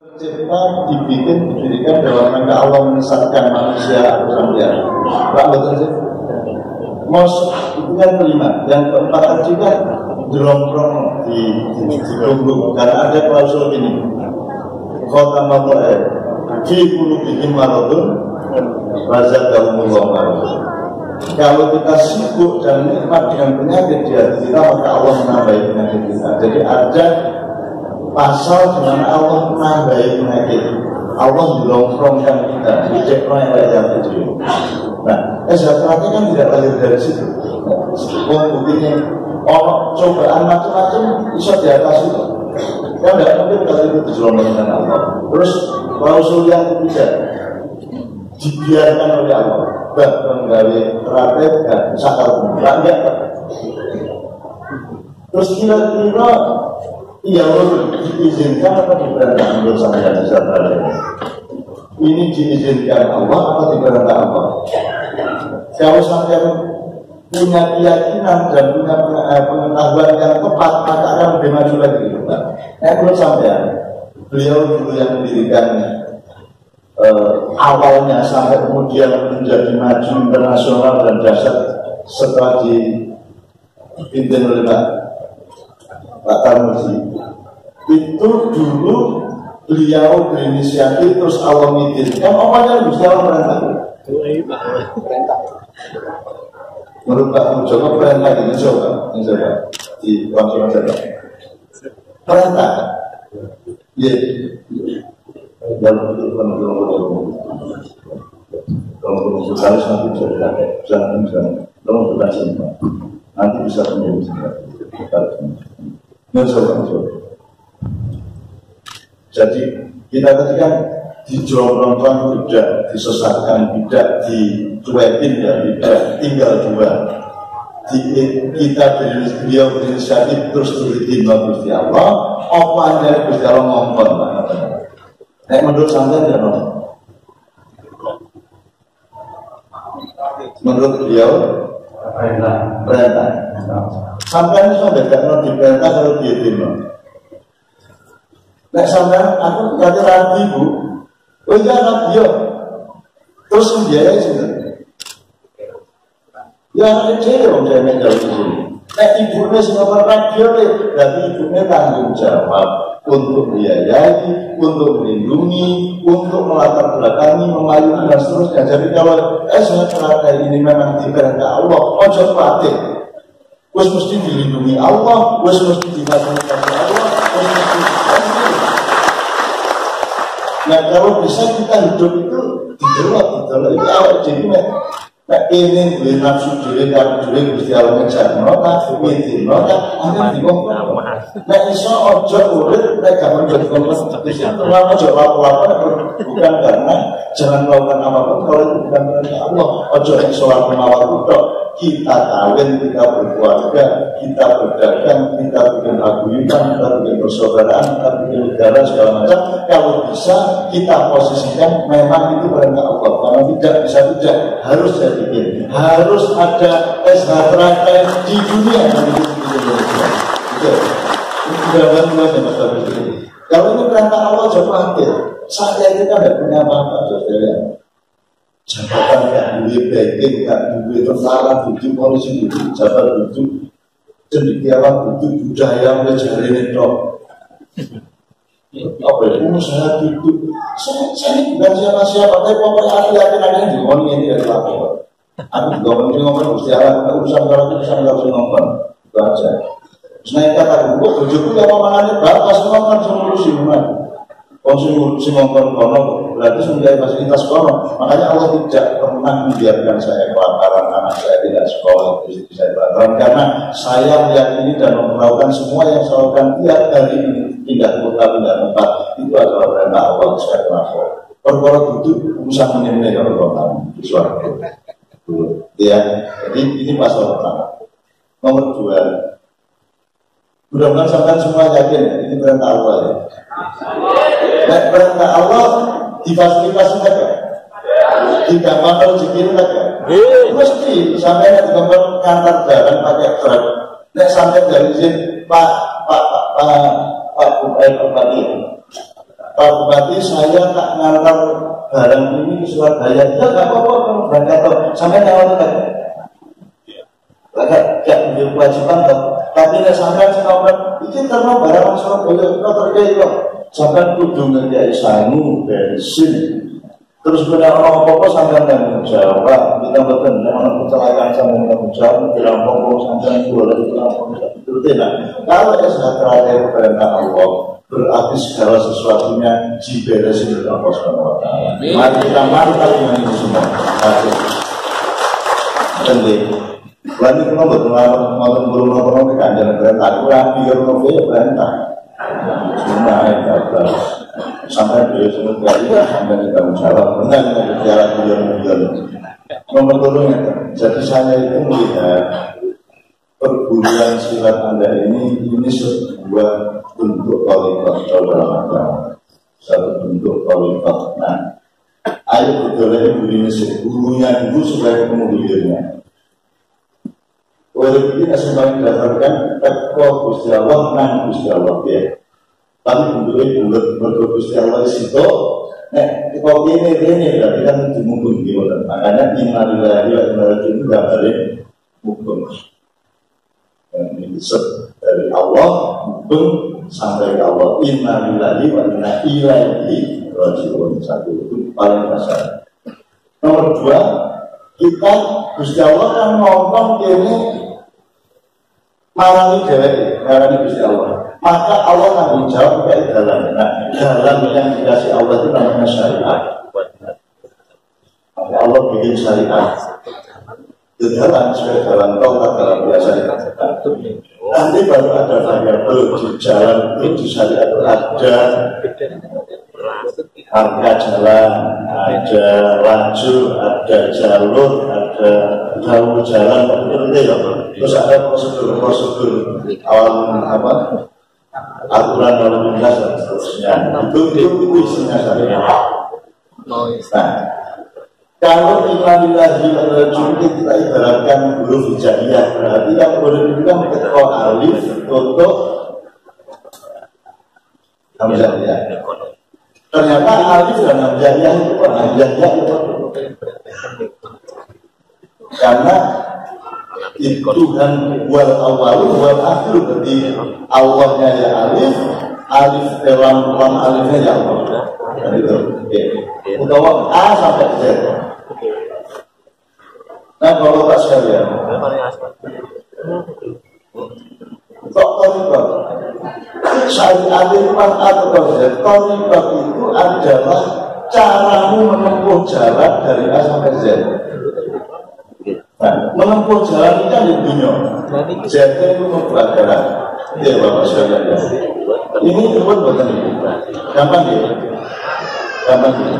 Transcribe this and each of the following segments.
Tercipta, didirikan dalam rangka Allah menyesatkan manusia atau sampean. Pak betul sih? Mos itu kan kelima, yang keempat juga diromprong di punggung karena ada klausul ini. Kota Matoe, di puluh bikin marodun, razak dalam marodun. Kalau kita sibuk dan nikmat dengan penyakit di hati kita, maka Allah menambahi penyakit kita. Jadi ada pasal di mana Allah menambahi penyakit. Allah diromprongkan kita, dicekno yang layak itu. Nah, kesejahteraan kan tidak lahir dari situ. Buktinya, cobaan macam-macam bisa di atas itu. Kan tidak mungkin kalau itu diromprongkan Allah. Terus klausul yang ketiga, dibiarkan oleh Allah. Bahkan dari terakhir dan sakal enggak. Terus kira-kira iya, diizinkan atau diperintah menurut saya bisa berada. Ini diizinkan Allah atau diperintah Allah? Kalau sampai punya keyakinan dan punya pengetahuan yang tepat, maka akan lebih maju lagi. Menurut saya, beliau dulu yang mendirikan awalnya sampai kemudian menjadi maju internasional dan dahsyat setelah dipimpin oleh Pak Tarmuji. Itu dulu beliau berinisiatif terus Allah mengizinkan, omongnya Gusti Allah perintah. Menurut Pak Mujono perintah ini coba di waktu coba perintah. Iya. Dalam bentuk kalau harus nanti jangan tolong berbaca nanti bisa jadi kita ketika dijorongkan tidak disesatkan, tidak dicuekin, ya tidak tinggal dua. Kita beliau berinisiatif terus diterima Gusti Allah, apa yang Gusti Allah ngomong. Menurut santai tidak no? Menurut beliau perintah. Sampai itu sudah tidak mau diperintah kalau dia terima. Nek sampai aku berarti rabi bu, oh iya rabi yo. Terus membiayai sih. Ya anak kecil yang saya menjauh di sini. Nek ibunya semua radio deh, berarti ibunya tanggung jawab untuk membiayai, untuk melindungi, untuk melatar belakangi, memayungi dan seterusnya. Jadi kalau saya terhadap ini memang diperintah Allah, ojo khawatir. Wes mesti dilindungi Allah, wes mesti difasilitasi Allah, wes mesti difasilitasi. Nah kalau bisa kita hidup itu didelok ini awal jadi nek ini duwe nafsu dhewe karo dhewe Gusti Allah ngejar nota, winti nota, ana dikongkon. Nek iso aja urip nek gak menjadi kompetisi, terlalu aja lapo-lapo bukan karena jangan melakukan apapun kalau itu bukan karena Allah. Aja nek sholat mawar tok, kita kawin, kita berkeluarga, kita berdagang, kita bikin paguyuban, kita bikin persaudaraan, kita bikin negara segala macam. Kalau bisa kita posisikan memang itu perintah Allah. Kalau tidak bisa tidak harus jadi. Harus ada kesejahteraan di dunia yang kalau ini perintah Allah jauh hampir. Saya ini kan tidak punya apa-apa, saudara. Jabatan gak duit banking, gak duit tentara, duit polisi, duit jabatan, duit cendekiawan, duit budaya, jari netrok. Apa ya? Usaha duit. Saya ini bukan siapa-siapa, tapi pokoknya hati-hati yang ngomong ini dari lapor. Aku juga ngomong Gusti Allah, urusan kalau ngomong itu aja. Terus naik kata gue, bujuku ya pamangannya batas ngomong ngurusi rumah. Konsumsi ngomong kono berarti menjadi fasilitas kono. Makanya Allah tidak pernah membiarkan saya kelaparan, anak saya tidak sekolah, istri saya kelaparan. Karena saya meyakini dan memperlakukan semua yang saya lakukan tiap hari ini, pindah kota, pindah tempat, itu adalah perintah Allah. Saya kenapa? Kalau duduk urusan menilai orang di suara. Ya, jadi ini pasal pertama. Nomor 2, mudah-mudahan sampai semua yakin ini perintah Allah ya. Nah, perintah Allah difasilitasi saja, tidak mau rezeki saja. Mesti sampai nanti gambar ngantar barang pakai truk. Nek sampai dari sini Pak Bupati Pak Bupati, saya tak ngantar barang ini ke Surabaya. Ya nggak apa-apa, kamu berangkat toh. Sampai nyawa kan? Gak menjadi kewajiban toh. Tapi nek sampai senopat, itu karena barang Surabaya kita terkait kok. Sampai kudu ngerti sangu, bensin. Terus benar orang apa-apa sampai tanggung jawab. Kita betul, orang kecelakaan sampai tanggung jawab. Dirampok sampai boleh dirampok. Itu tidak. Kalau kesejahteraan perintah Allah, berarti segala sesuatunya diberesin oleh Allah SWT. Mari kita mantap dengan itu semua. Penting. Lalu kita bertemu burung-burung ke kanjeng perintah. Aku rapi burung ya perintah. Cuma itu sampai beliau semua sampai ditanggung jawab. Benar dengan bicara beliau. Nomor turunnya. Jadi saya itu melihat perguruan silat Anda ini sebuah bentuk kualitas dalam agama, satu bentuk kualitas. Nah, ayo betulnya gurunya dulu supaya ketemu hilirnya. Oleh ini asal didasarkan teko Gusti Allah nang Gusti Allah ya. Tapi bentuknya bulat Gusti Allah itu. Nah, kalau ini berarti kan dimungkin gimana? Makanya innalillahi wa inna ilaihi raji'un gambarnya mungkin. Ini dari Allah pun sampai ke Allah. Innalillahi wa inna ilaihi raji'un. Satu itu paling dasar. Nomor dua, kita Gusti Allah kan ngomong ini marani dewek, marani Gusti Allah. Maka Allah tanggung jawab kayak jalan. Nah, jalan yang dikasih Allah itu namanya syariat. Maka Allah bikin syariat. Jalan sebagai jalan taubat dalam biasa dikatakan. Nanti baru ada variabel di jalan itu di syariat ada harga jalan, ada lajur, ada jalur, ada jauh jalan, terus ada prosedur awal aturan lalu lintas dan seterusnya. Itu isinya syariat. Nah, kalau innalillahi wa inna ilaihi kita ibaratkan huruf hijaiyah, berarti yang boleh dibilang ketika alif untuk hamzah. Ternyata alif dan hamzah itu karena itu Tuhan wal awal wal akhir, berarti awalnya ya alif dalam alifnya ya Allah. Dan itu utawa A sampai Z. Nah, kalau tak sekalian, Toriqat syariat itu kan atau Z. Toriqat itu adalah caramu menempuh jalan dari A sampai Z. Nah, menempuh jalan itu kan di dunia. Z itu mempelajari. Ya, Bapak sekalian. Ini bukan buatan ibu. Gampang ya? Gampang ya?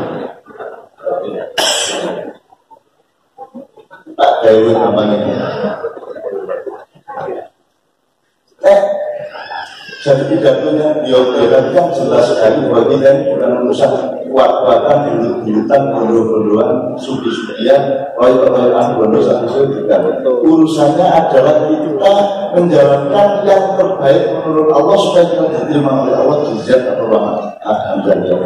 Pak Dewi namanya. Jadi pidatonya beliau kan jelas sekali bahwa kita bukan urusan kuat-kuatan, bulut-bulutan, bodoh-bodohan, sudi-sudian, roy-royan, bodoh satu juga. Urusannya adalah kita menjalankan yang terbaik menurut Allah supaya kita diterima oleh Allah di zat atau rahmat. Alhamdulillah.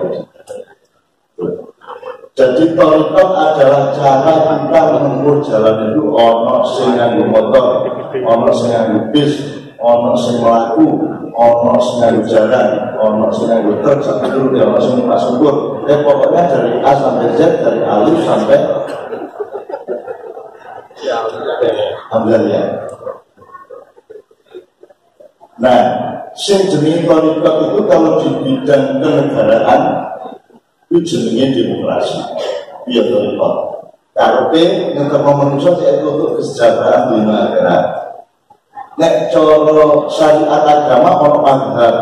Jadi toriqat adalah cara kita menempuh jalan itu. Ono sing nganggo motor, ono sing nganggo bis, ono sing mlaku, ono sing nganggo jalan, ono sing nganggo truk, sampai dulu ya ono sing numpak sepur. Pokoknya dari A sampai Z, dari alif sampai alhamdulillah. Nah, sing jenenge toriqat itu kalau di bidang kenegaraan itu jenenge demokrasi. Iya toriqat. Karepe ngetemu manusia yaitu untuk kesejahteraan di negara. Nek coro syariat agama ono mazhab,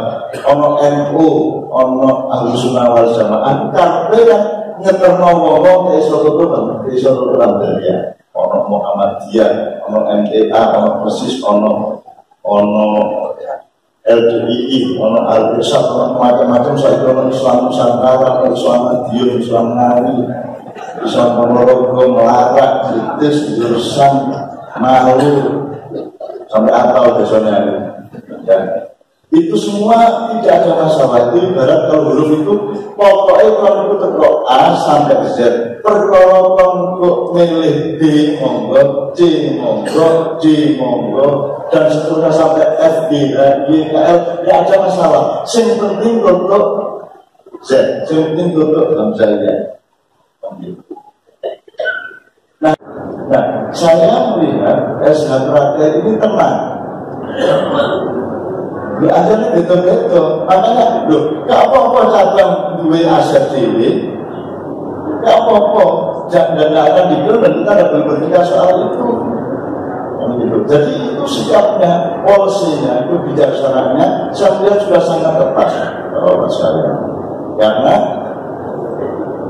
ono NU, ono Ahlus Sunnah wal Jamaah. Karepe kan ngetemu wong iso tutur, iso tutur ya. Ono Muhammadiyah, ono MTA, ono Persis, ono LDII, ono Al-Irsad, ono macam-macam. Saya ono Islam Nusantara, Islam Madiun, Islam Nari, Islam Ponorogo, Melarak, Kritis, Jurusan, Malu, sampai atau besoknya. Ya. Itu semua tidak ada masalah. Itu ibarat kalau huruf itu pokoknya kalau itu terkok A sampai Z, perkara kok milih D monggo, C monggo, D monggo, dan seterusnya sampai F, G, H, G, K, L, tidak ada masalah. Yang penting untuk Z, yang penting untuk Hamzahnya. Nah, saya melihat SH praktek ini tenang. Ajarnya betul-betul, makanya gak apa-apa cabang duwe aset dewi, gak apa-apa, dan akan dikira dan kita ada berketika soal itu. Jadi itu sikapnya, polisinya, itu bijaksananya, saya lihat sudah sangat tepat kalau saya. Karena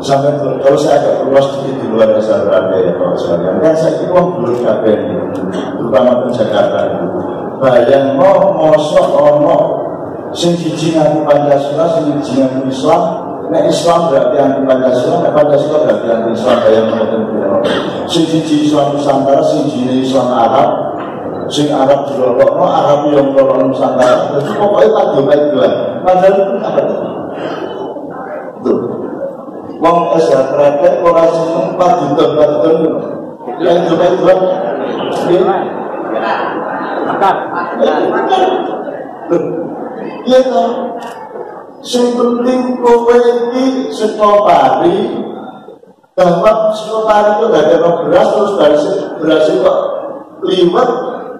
sampai kalau saya agak luas sedikit di luar dasar ada ya kalau saya, kan saya kira belum kabeh, terutama di Jakarta. Bayang mosok ono sing siji anti Pancasila, sing siji anti Islam. Nek Islam berarti anti Pancasila, nek Pancasila berarti anti Islam. Bayang ngoten kuwi. Sing siji Islam Nusantara, sing siji Islam Arab, sing Arab dilolokno, Arab yang melolokno Nusantara. Jadi pokoknya padu-paduan. Padahal itu apa tuh? Tuh. Wong SH praktek ora seneng padu-paduan. Yang padu-paduan. Iya toh, yang penting kowe iki saka pari, bahwa saka pari itu gak ada beras terus beras kok liwet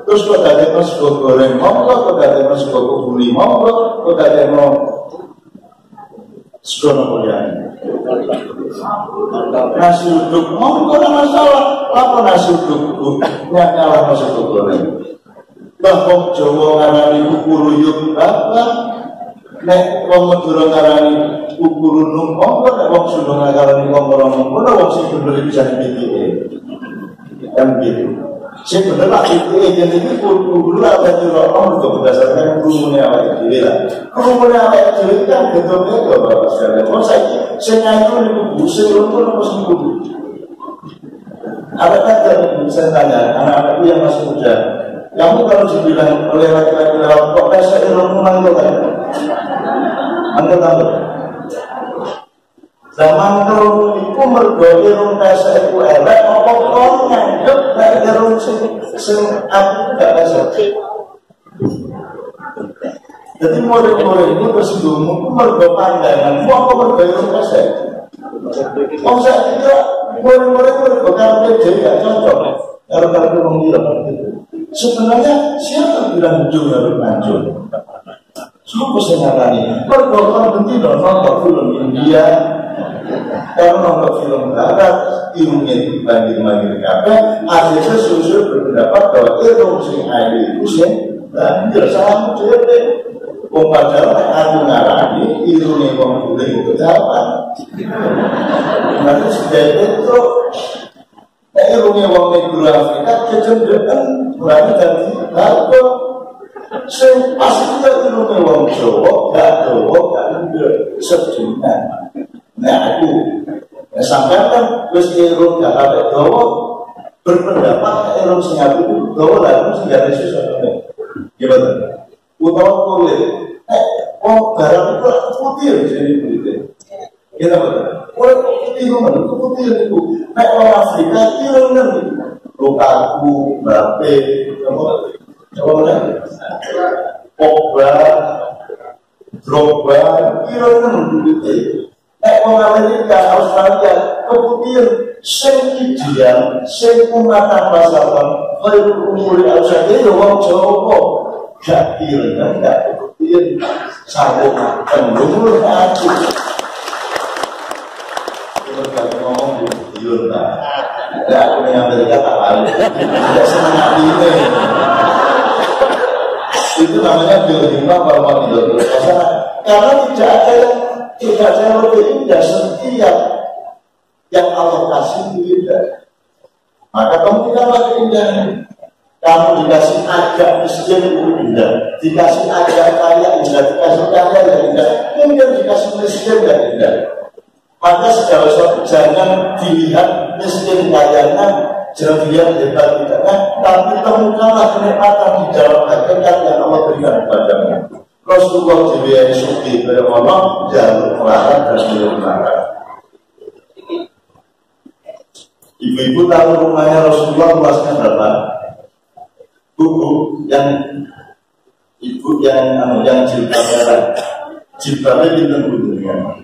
terus kok gak ada sego goreng monggo, kok gak ada sego kubuli monggo, kok gak ada sego nopolian. Nasi uduk monggo ora masalah, apa nasi uduk nyalah sego goreng. Wong Jawa ngarani kukuruyuk apa? Nek wong Madura ngarani kukurunung apa? Nek wong Sunda ngarani kongkorong apa? Wong sing bener bisa dipikir. Kan gitu. Sing bener lah iki jadi kudu lah kira ono berdasarkan kurune awake dhewe lah. Kurune awake dhewe kan betulnya kok Bapak sekalian. Wong saiki sing ngaku niku busuk ngono apa sing kudu. Ada kan saya tanya anak-anakku yang masih muda. Kamu kalau dibilang oleh laki-laki lewat kok saya ilmu mantul kan? Mantul. Zaman kalau itu mergoi ilmu saya itu elek, apa kau nganggep dari ilmu sing aku tidak bisa. Jadi murid-murid itu tersinggung, mergoi pandangan, apa mergoi ilmu saya? Om saya kira murid-murid mergoi kalau dia tidak cocok, kalau mengira gitu. Sebenarnya siapa bilang jujur harus manjur? Siapa sih ngarani? Pergolongan benci nonton film India, kalau nonton film Barat, ilmunya dibanding kafe, akhirnya susul berpendapat bahwa ilmu sing air itu sih, dan salah muncul padahal aku ngarani ilmunya pemulih itu apa? Nanti sudah itu. Ilmunya orang guru Afrika kecenderungan berani dari harga. Pastinya ilmunya orang Jawa, gak Jawa, gak sedunia. Nah aku sampai kan terus ilmu gak ada Jawa berpendapat ilmu Singapura itu Jawa lalu segala sesuatu. Gimana? Utawa kulit. Barang itu putih jadi putih. Kita betul. Orang putih mana? Putih itu. Nek orang Afrika irungan. Lukaku, Mbappe, apa mana? Pogba, Drogba, irungan putih. Nek orang Amerika, Australia, keputihan sing ideal, sing umatan masalah, kalau umur Australia, orang Jawa, gak irungan, gak keputihan, sabuk, pendumur, aku. Ngomong di Yunta, ya aku yang Amerika tak lalu, tidak semangat ini. Itu namanya biohima bahwa tidak berpasangan. Karena tidak ada yang lebih indah setiap yang Allah kasih itu indah. Maka kamu tidak lagi indah. Kamu dikasih agak miskin itu indah, dikasih agak kaya indah, dikasih kaya yang indah, mungkin dikasih miskin yang indah. Maka segala sesuatu jangan dilihat miskin kayanya, jangan dilihat hebat tidaknya, tapi temukanlah kenikmatan di dalam hakikat yang Allah berikan kepadamu. Rasulullah dewe suki kaya ono jalur melarat dan jalur melarat. Ibu-ibu tahu rumahnya Rasulullah luasnya berapa? Buku yang ibu yang jilbabnya pinten bunyinya.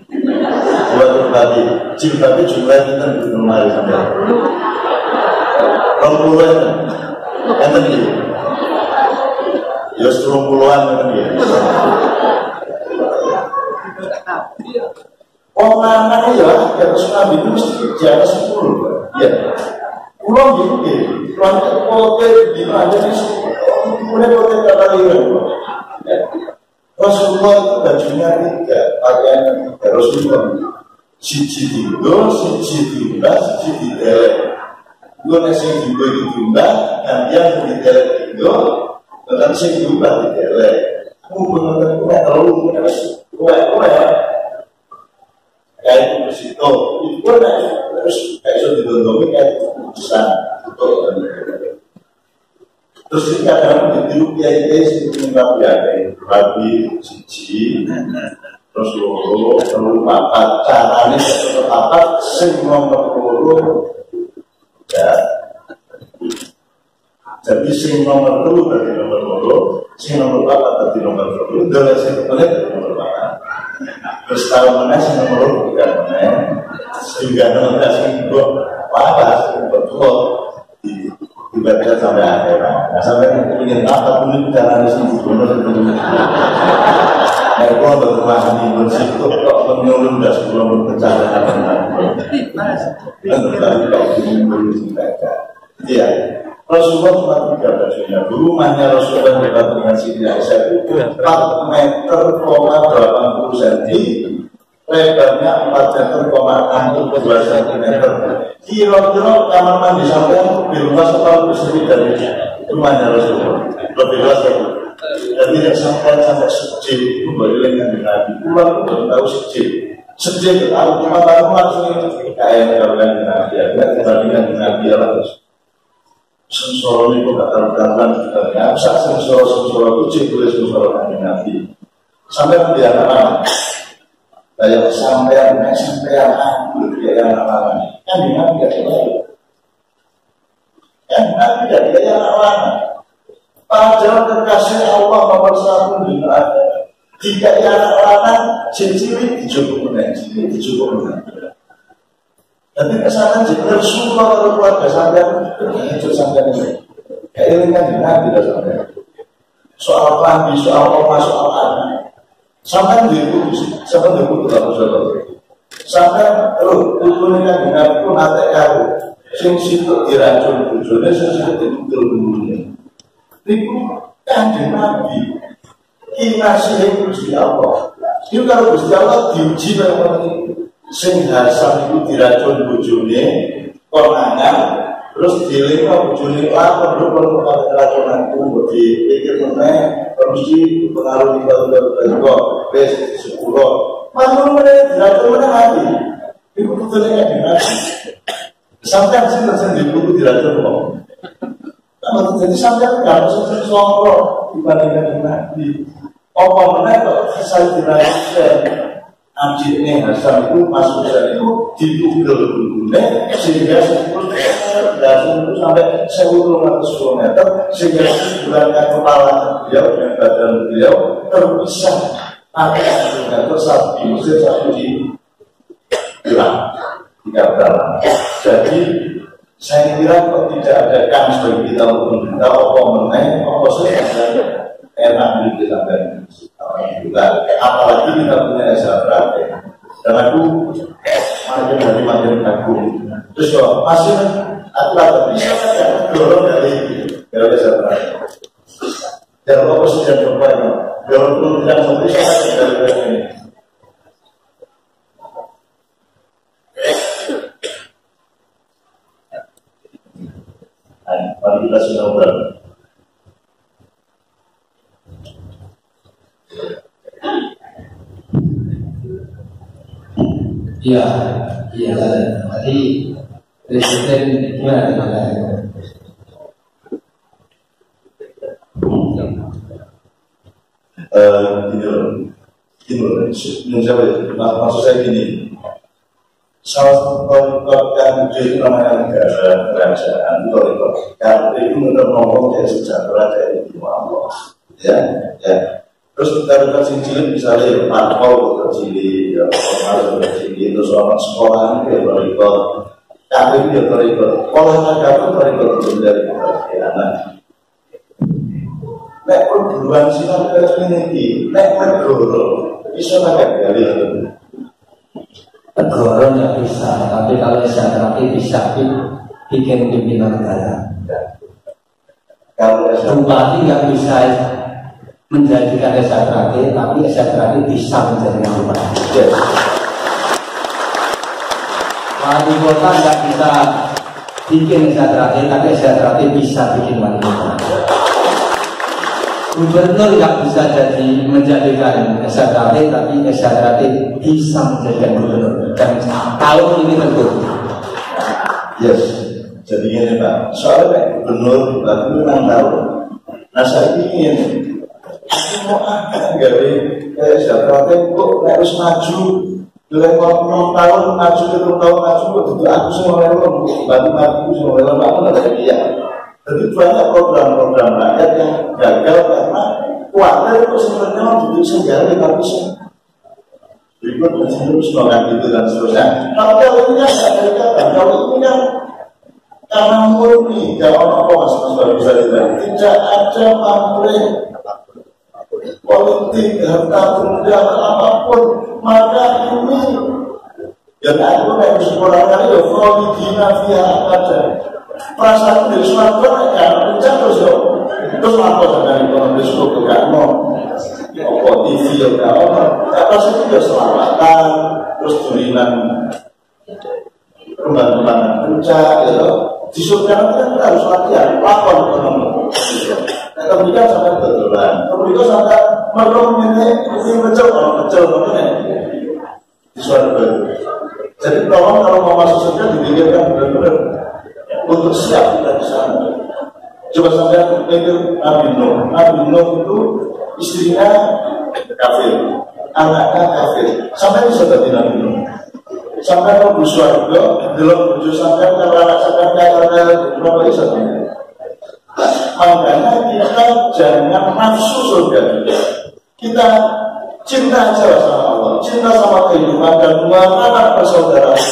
Buat berbagi jilbabnya jumlahnya pinten bunyinya mari sampai. Rompulan yang tadi. Ya 10-an kan dia. Lanang ya, harus Nabi itu mesti jaga 10. Ya, pulau gitu, lantai kote di mana di mulai kote kalian. Rasulullah itu bajunya 3, pakaiannya 3. Rasulullah siji tidur, siji timbang, siji didelek. Dua nasi timbang ditimbang, nanti yang didelek tidur, dan sing timbang didelek. Benar-benar kue terlalu kue kayak itu itu pun terus kayak itu didondongi kayak besar terus ini kadang ditiru kiai minta biaya rabi siji terus loro perlu papat caranya seperti papat sing nomor loro ya jadi sing nomor telu dari nomor loro sing nomor papat dari nomor telu dari sing dari nomor papat. Terus kalau mana sih nomor bukan mana, sehingga nomor sih gue apa betul dibaca sampai akhir. Nah sampai ingin apa pun itu cara harus dibunuh sebelum. Nah gue berkembang di bersih itu kok menurun dan sebelum berbicara. Dan tadi kalau dibunuh dibaca, iya. Rasulullah cuma 3 bajunya. Rumahnya Rasulullah dekat dengan Siti Aisyah itu 4 meter, 80 cm, lebarnya 4 meter, 62 cm. Kira-kira kamar mandi sampai lebih luas atau lebih sedikit dari rumahnya Rasulullah. Lebih luas lagi. Dan tidak sampai sejil itu balik dengan Nabi. Pulang itu tahu sejil. Sejil kalau cuma tahu langsung kayak dengan Nabi. Dibandingkan dengan Nabi Allah. Sensor ini kok kata-kata sebenarnya bisa sensor kucing boleh sensor Nabi sampai dia anak kayak sampai anak dia anak kan dengan dia kan dia anak padahal kekasih Allah nomor 1 di dunia jika dia anak ciri dicukup tapi kesalahan jika Rasulullah kalau keluarga sampai itu sampai ini kayak ini kan tidak sampai soal lambi, soal oma, soal anak sampai diputus sampai tujuannya kan dengan pun ada karo sing situ diracun tujuannya sesuatu betul dulunya itu kan Nabi kinasih Gusti Allah itu kalau Gusti Allah diuji memang sing hasam itu diracun bojone konangan terus dilingkup bojone lapor perlu keracunan itu dipikir meneh terus pengaruh di bawah wes 10 maklum meneh diracun meneh mati itu betulnya kan sampai sing terjadi itu diracun kok kalau terjadi sampai enggak usah sombong dibandingkan Nabi apa meneh kok kesal diracun Anjir ini Hasan itu masuk itu ditugel dulunya sehingga 10 itu sampai 1.500 km sehingga bulannya kepala beliau dan badan beliau terpisah ada terus di Mesir satu di Irak dalam. Jadi saya kira kok tidak ada kans bagi kita untuk kita apa meneng apa saja enak di sampai juga apalagi kita punya SHBRAT dan aku makin kagum terus kok masih aku lagi bisa dorong dari SHBRAT dan apa sih yang coba dorong pun tidak sampai dari ini mari kita sudah berani. Iya, tadi presiden gimana? Di maksud saya gini, salah satu torikot yang di namanya negara kerajaan, torikot karena itu ngomong dari sejahtera dari Allah, ya. Terus torikot cilik misalnya parpol cilik, ya orang cilik, terus orang sekolah itu torikot, tapi itu torikot, olahraga pun torikot dari anak. Nek perguruan silat ini, nek negoro bisa pakai dalil. Negara nggak bisa, tapi kalau Syahrati bisa bikin pimpinan negara. Kalau Bupati nggak bisa menjadikan Syahrati, tapi Syahrati bisa menjadikan bupati. yes. Wali kota nggak bisa bikin Syahrati, tapi Syahrati bisa bikin wali kota. Gubernur nggak bisa menjadikan Syahrati, tapi Syahrati bisa menjadikan gubernur. Dan tahun ini tentu. Yes. Jadi ini Pak, soalnya gubernur berarti 6 tahun. Nah saya ingin, aku mau agak gawe kayak Syahrati kok harus maju. Mulai 6 tahun maju, 10 tahun maju, itu aku semua melon, batu-batu semua melon, aku nggak ada dia. Jadi banyak program-program rakyat yang gagal karena kuatir itu sebenarnya menjadi segala tapi berikut dan seterusnya gitu dan seterusnya. Kalau ini kan ada kata, kalau ini kan karena murni, jangan apa mas baru bisa dibilang tidak ada pamrih politik harta benda apapun, maka ini yang aku harus sekolah kali ya folidina via ada. Perasaan dari suatu kan pencet terus apa dari ekonomi suku kan mau TV ya apa sih dia selamatan terus tulinan kembang-kembangan puncak ya disuruhkan kan kita harus latihan lakon ekonomi. Kemudian sampai betulan, kemudian sampai menemani ini kecil kalau kecil di suatu baru. Jadi tolong kalau mau masuk surga dipikirkan benar-benar untuk siap kita di sana. Coba sampai pikir Nabi Nuh itu istrinya kafir, anaknya kafir. Sampai bisa jadi Nabi Nuh. Sampai mau bersuara, belum berjuang sampai karena berapa bisa. Makanya kita jangan nafsu surga. Kita cinta aja sama Allah, cinta sama kehidupan dan mengenal persaudaraan.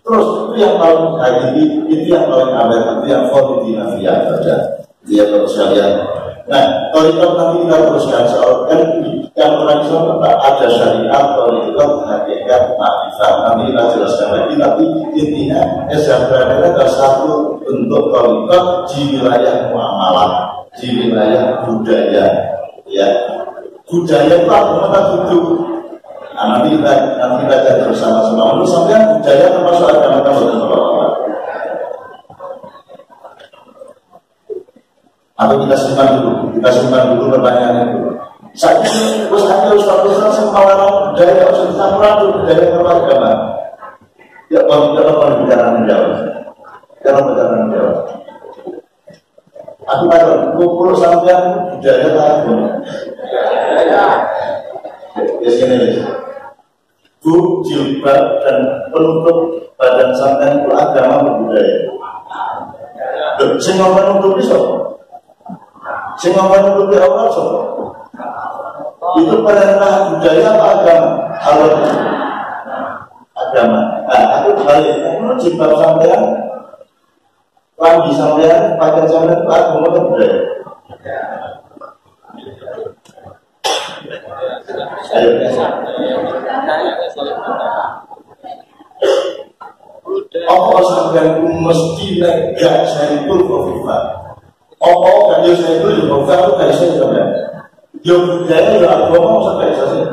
Terus itu yang paling hakiki, itu yang paling awet, itu yang folidina via saja. Dia terus sekalian. Nah, torikot nanti kita teruskan soal kan yang pernah disebut ada syariat, torikot, hakikat, makrifat. Nanti kita jelaskan lagi, tapi intinya SJAPRA adalah satu bentuk torikot di wilayah muamalah, di wilayah budaya. Ya, budaya itu apa hidup. Nah, nanti kita jadi bersama-sama. Menurut sampai budaya termasuk agama betul-betul. Atau kita simpan dulu pertanyaan itu. Saat ini terus ada ustaz-ustaz yang melarang budaya harus dicampur budaya sama agama. Ya, kalau bicara menjawab, aku kata, kumpul sampean budaya agama. Ya sini. Bu, jilbab dan penutup badan sampean itu agama budaya. Sing ngomong nutupi sapa? Sing ngomong nutupi Allah sapa? Itu perintah budaya apa agama? Agama. Nah, aku balik. Menurut jilbab sampean, lambi sampean, pakaian sampean itu agama atau budaya? Ayo. Apa sampean mesti lega saya itu kofifa. Apa kan dia saya itu kofifa itu kayak saya sampean. Dia budaya ya agama sampai saya.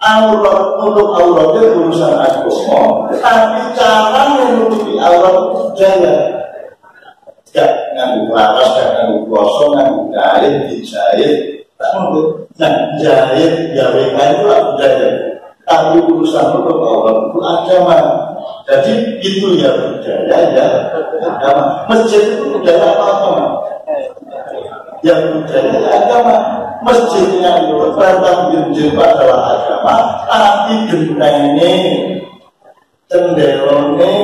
Aurat untuk aurat itu urusan agama, tapi cara menutupi aurat budaya. Tidak nganggu laras, tidak nganggu kosong, nganggu kain, dijahit. Nah, jahit, gawe kain itu budaya. Tapi urusan untuk Allah itu agama. Jadi itu ya budaya ya agama. Masjid itu budaya apa agama? Yang budaya agama. Masjidnya itu perintah junjung adalah agama, tapi gentengnya, cenderone,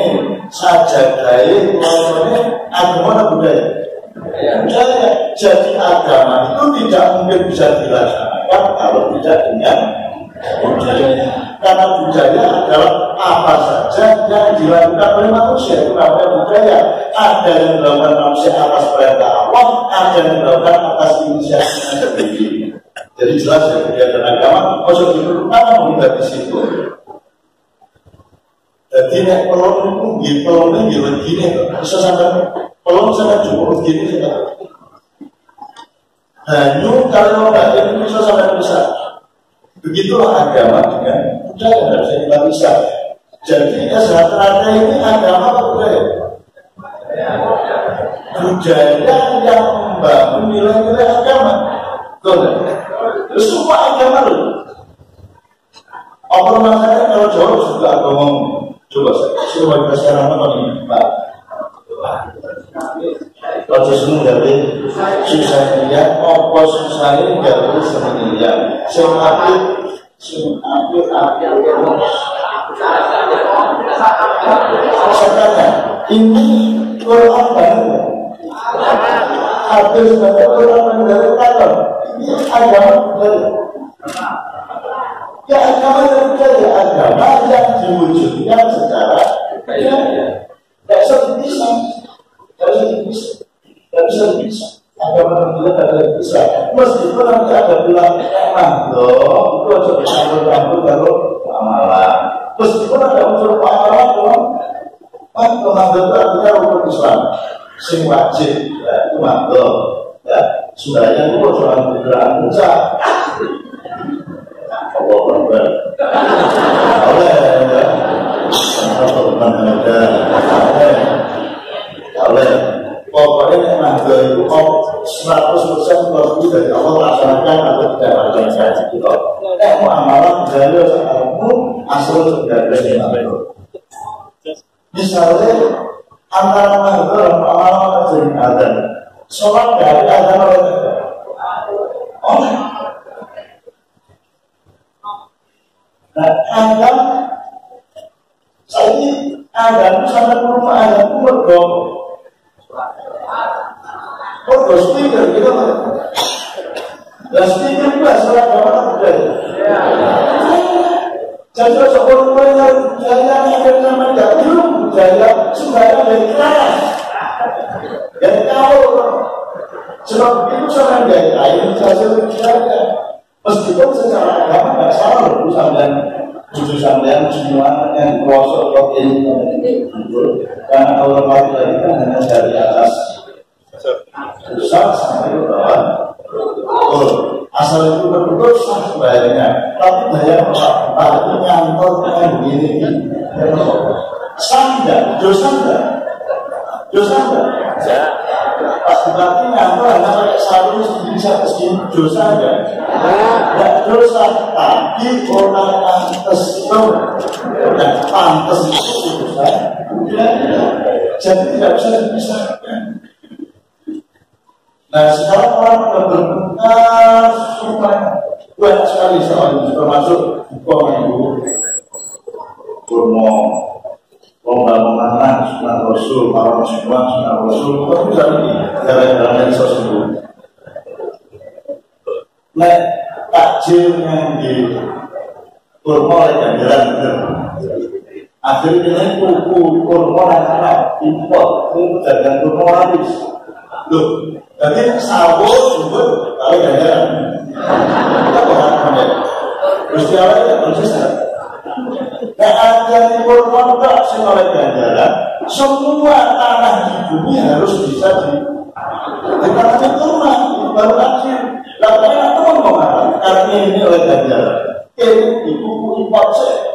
sajadai, ngomongnya agama budaya. Budaya. Jadi agama itu tidak mungkin bisa dilaksanakan kalau tidak dengan budaya. Karena budaya adalah apa saja yang dilakukan oleh manusia, itu namanya budaya. Ada yang dilakukan manusia atas perintah Allah, ada yang dilakukan atas inisiatifnya sendiri. Jadi jelas ya, budaya dan agama maksud diperlukan menghindar di situ. Jadi nek pelon itu pelonnya gini, bisa sampai pelon sampai cukup gini saja. Hanyu kalau nggak bisa sampai besar. Begitulah agama dengan budaya, tidak bisa kita bisa. Jadi kesejahteraan ini agama atau budaya? Budaya yang membangun nilai-nilai agama. Terus semua agama loh. Apa masalahnya kalau jauh juga agama? Coba saya kita sekarang apa nih, Pak? Kalau semua dari susah dia, apa susahnya dari sebenarnya? Semuanya ini Quran banget. Habis baca Quran dari kata ini agama dari ya agama dari agama yang diwujudkan secara tidak bisa agama tidak bisa meskipun nanti ada bilang loh itu aja campur-campur kalau amalan meskipun ada unsur amalan dong itu artinya rukun Islam sing wajib ya itu mantul ya sebenarnya itu soal bergerak ucap Allah Akbar oleh pokoknya mantul itu 100% berarti dari Allah laksanakan atau tidak laksanakan gitu amalan dari kamu asal sudah dari misalnya antara mantul dan amalan jadi ada sholat dari agama nah agam saya ini agam sampai rumah agam berdong speaker gitu dan speaker juga sholat agama budaya jadi seorang budaya yang namanya belum budaya sudah dari keras dan kalau sebab itu sama dari air hasil budaya meskipun secara agama tidak salah loh tujuh sampean semua yang pelosok ini karena Allah tadi kan hanya dari atas pusat sampai ke bawah asal itu betul sah sebaliknya tapi daya apa itu nyantor dengan begini sah enggak? Dosa enggak? Pas berarti nyantor hanya pakai sarung bisa segini dosa enggak? Enggak dosa tapi orang pantas itu dan pantas itu dosa jadi tidak bisa dipisahkan. Nah sekarang orang benar-benar supaya banyak sekali soal ini termasuk hukum ibu kurma lomba memanah sunnah rasul para muslimah sunnah rasul itu bisa ini gara-gara sosok. Nah takjil yang di kurma oleh ganjaran benar akhirnya kuku kurma dan anak impor itu jajan kurma habis loh jadi sawur itu oleh ganjaran kita bukan Gusti Allah itu konsisten. Nah ada di kurma tak sih oleh ganjaran semua tanah di bumi harus bisa ditanami kurma baru akhir lalu aku ngomong karena ini oleh ganjaran itu impor sih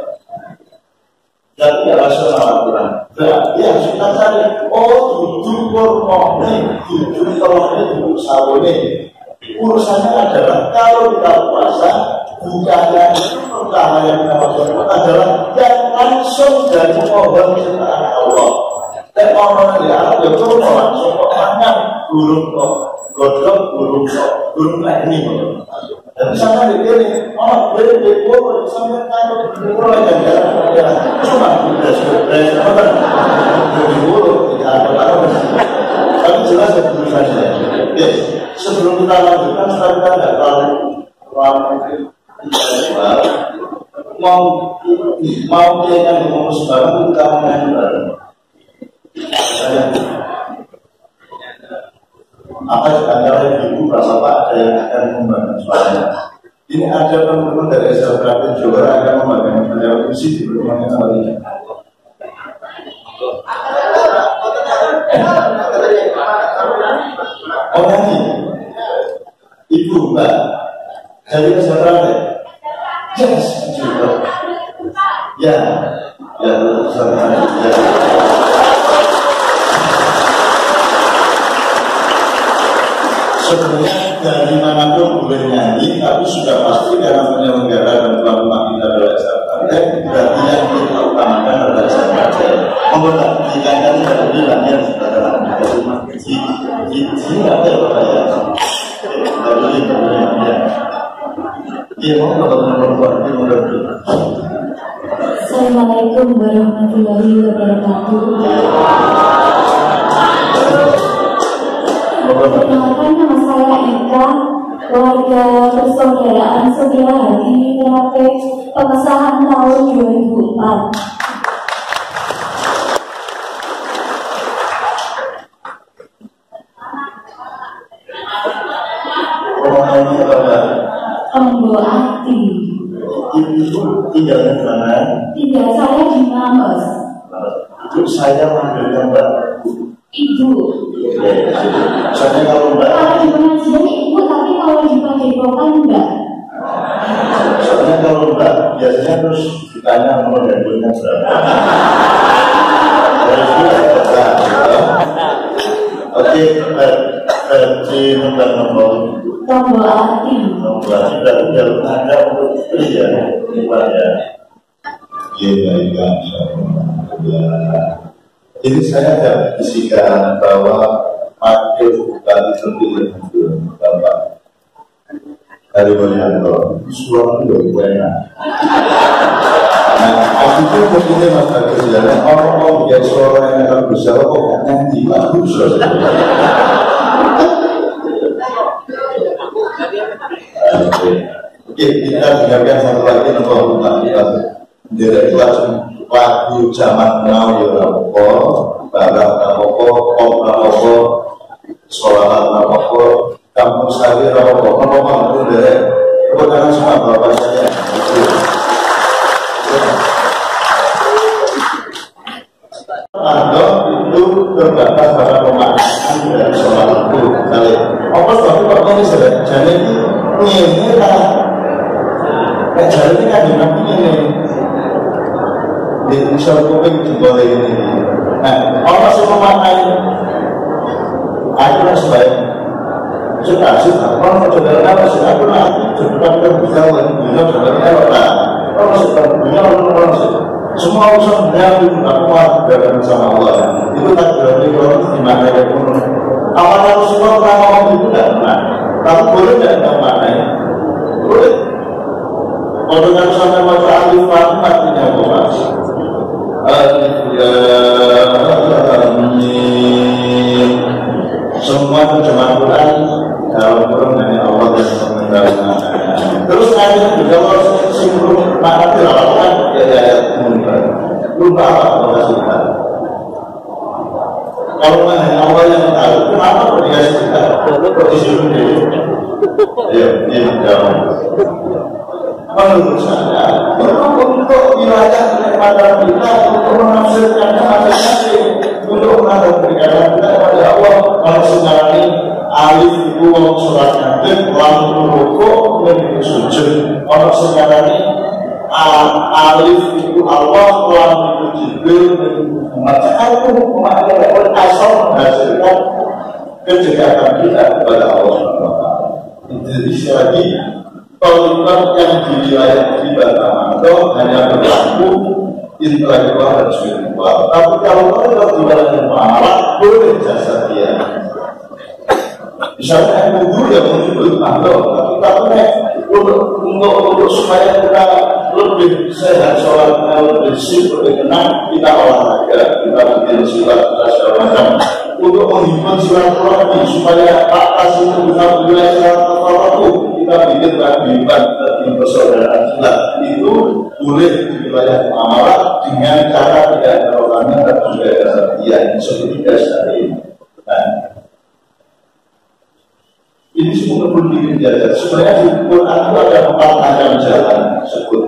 jadi rasional Quran. Berarti harus kita cari. Duduk kurma ini, duduk telur ini, duduk sawo ini. Urusannya adalah kalau kita puasa, bukannya itu pertama yang kita maksudkan adalah yang langsung dari pohon ciptaan Allah. Dan orang yang di Arab itu langsung kok makan. burung kok godok, burung lain ini. Dan sana begini, beli buku sampai tahu mulai jalan cuma beres beli buku tidak ada. Tapi jelas ya tulisannya. Sebelum kita lanjutkan, supaya kita tidak terlalu mau dia yang ngomong sebarang kita mengenal. Apa antara ibu bapak ada yang akan membangun suaranya. Ini ada teman-teman dari SLKP juga akan membangun beliau visi di rumahnya kembali. Oh nanti ibu mbak dari SLKP yes juga ya sebenarnya dari manapun boleh nyanyi, tapi sudah pasti karena penyelenggara dan tuan rumah kita adalah SLKP, berarti yang kita utamakan adalah SLKP. Membuat pendidikan tidak bilang yang sebenarnya ini apa ya Bapak ya? Iya mau Assalamualaikum warahmatullahi wabarakatuh. Perkenalkan, nama saya Eka, warga persaudaraan Setia Hati THP pengesahan tahun 2004. Ati. Ibu tinggalnya di mana? Tinggal saya di Mames. Ibu saya manggilnya Mbak. Ibu. Soalnya kalau Mbak kalau di pengajian ibu, tapi kalau di padepokan enggak. Soalnya kalau Mbak biasanya terus ditanya nomor handphonenya berapa. Oke, di nomor tombol hati. Tombol hati dan ada untuk istri ya, Pak ya. Iya, ya. Jadi saya ada bisikan bahwa wakil bupati terpilih Bapak dari Walianto suara itu enak. Nah, waktu itu mestinya Mas Bagus jalan orang biar suara yang akan bisa kok nanti bagus. Oke, kita dengarkan satu lagi nomor 4 dari lagu zaman now ya apa, barang apa, pop apa, sholawat apa, kampung sari apa, ngomong itu dari kebetulan semua bapak saya. Anda itu terbatas pada pemaknaan dari sholawat itu. Kali, apa tapi kok ini sudah jadi ini kan, jadi ini kan dinamik ini. Di usaha kuping boleh ini. Nah, orang semua makai, aku harus baik. Sudah, orang saudara apa sih? Aku nak sudah bisa bilang saudara apa? Orang sudah bilang orang semua urusan dunia itu aku berada bersama Allah. Itu tak berarti orang di mana dia pun. Awalnya semua orang ngomong itu tidak pernah. Tapi boleh tidak makai? Boleh. Kalau dengan sampai masa alif artinya apa? Semua terjemahan Quran dalam Quran dari Allah dan Rasulnya. Terus nanti juga kalau sebelum makna dilakukan ya lupa apa Rasulullah. Kalau hanya Allah yang tahu, kenapa dia suka disuruh dia? Ya, ini jawab. Menurut saya, untuk wilayah kepada kita untuk menafsirkannya masing-masing, untuk menafsirkan kita kepada Allah. Kalau sekarang ini alif itu surat Yasin, lalu rukuk dan sujud. Kalau sekarang ini alif itu Allah, lalu Jibril dan Muhammad. Aku maknanya asal menghasilkan kejahatan kita kepada Allah. Jadi sekali lagi. Tolibat yang di wilayah ibadah itu hanya berlaku intelektual dan spiritual. Tapi kalau tolibat di wilayah muamalah boleh jasa dia. Misalnya wudhu ya menyebut Allah, tapi untuk supaya kita lebih sehat, sholatnya lebih bersih, lebih tenang, kita olahraga, kita bikin silat, kita segala macam. Untuk menghimpun silaturahmi supaya atas itu bisa wilayah silaturahmi, kita bikin kehidupan dan persaudaraan silat itu boleh di wilayah muamalah dengan cara tidak terlalu dan juga kesatian seperti dasar ini. Ini semua perlu dikerjakan. Sebenarnya di Quran itu ada 4 macam jalan disebut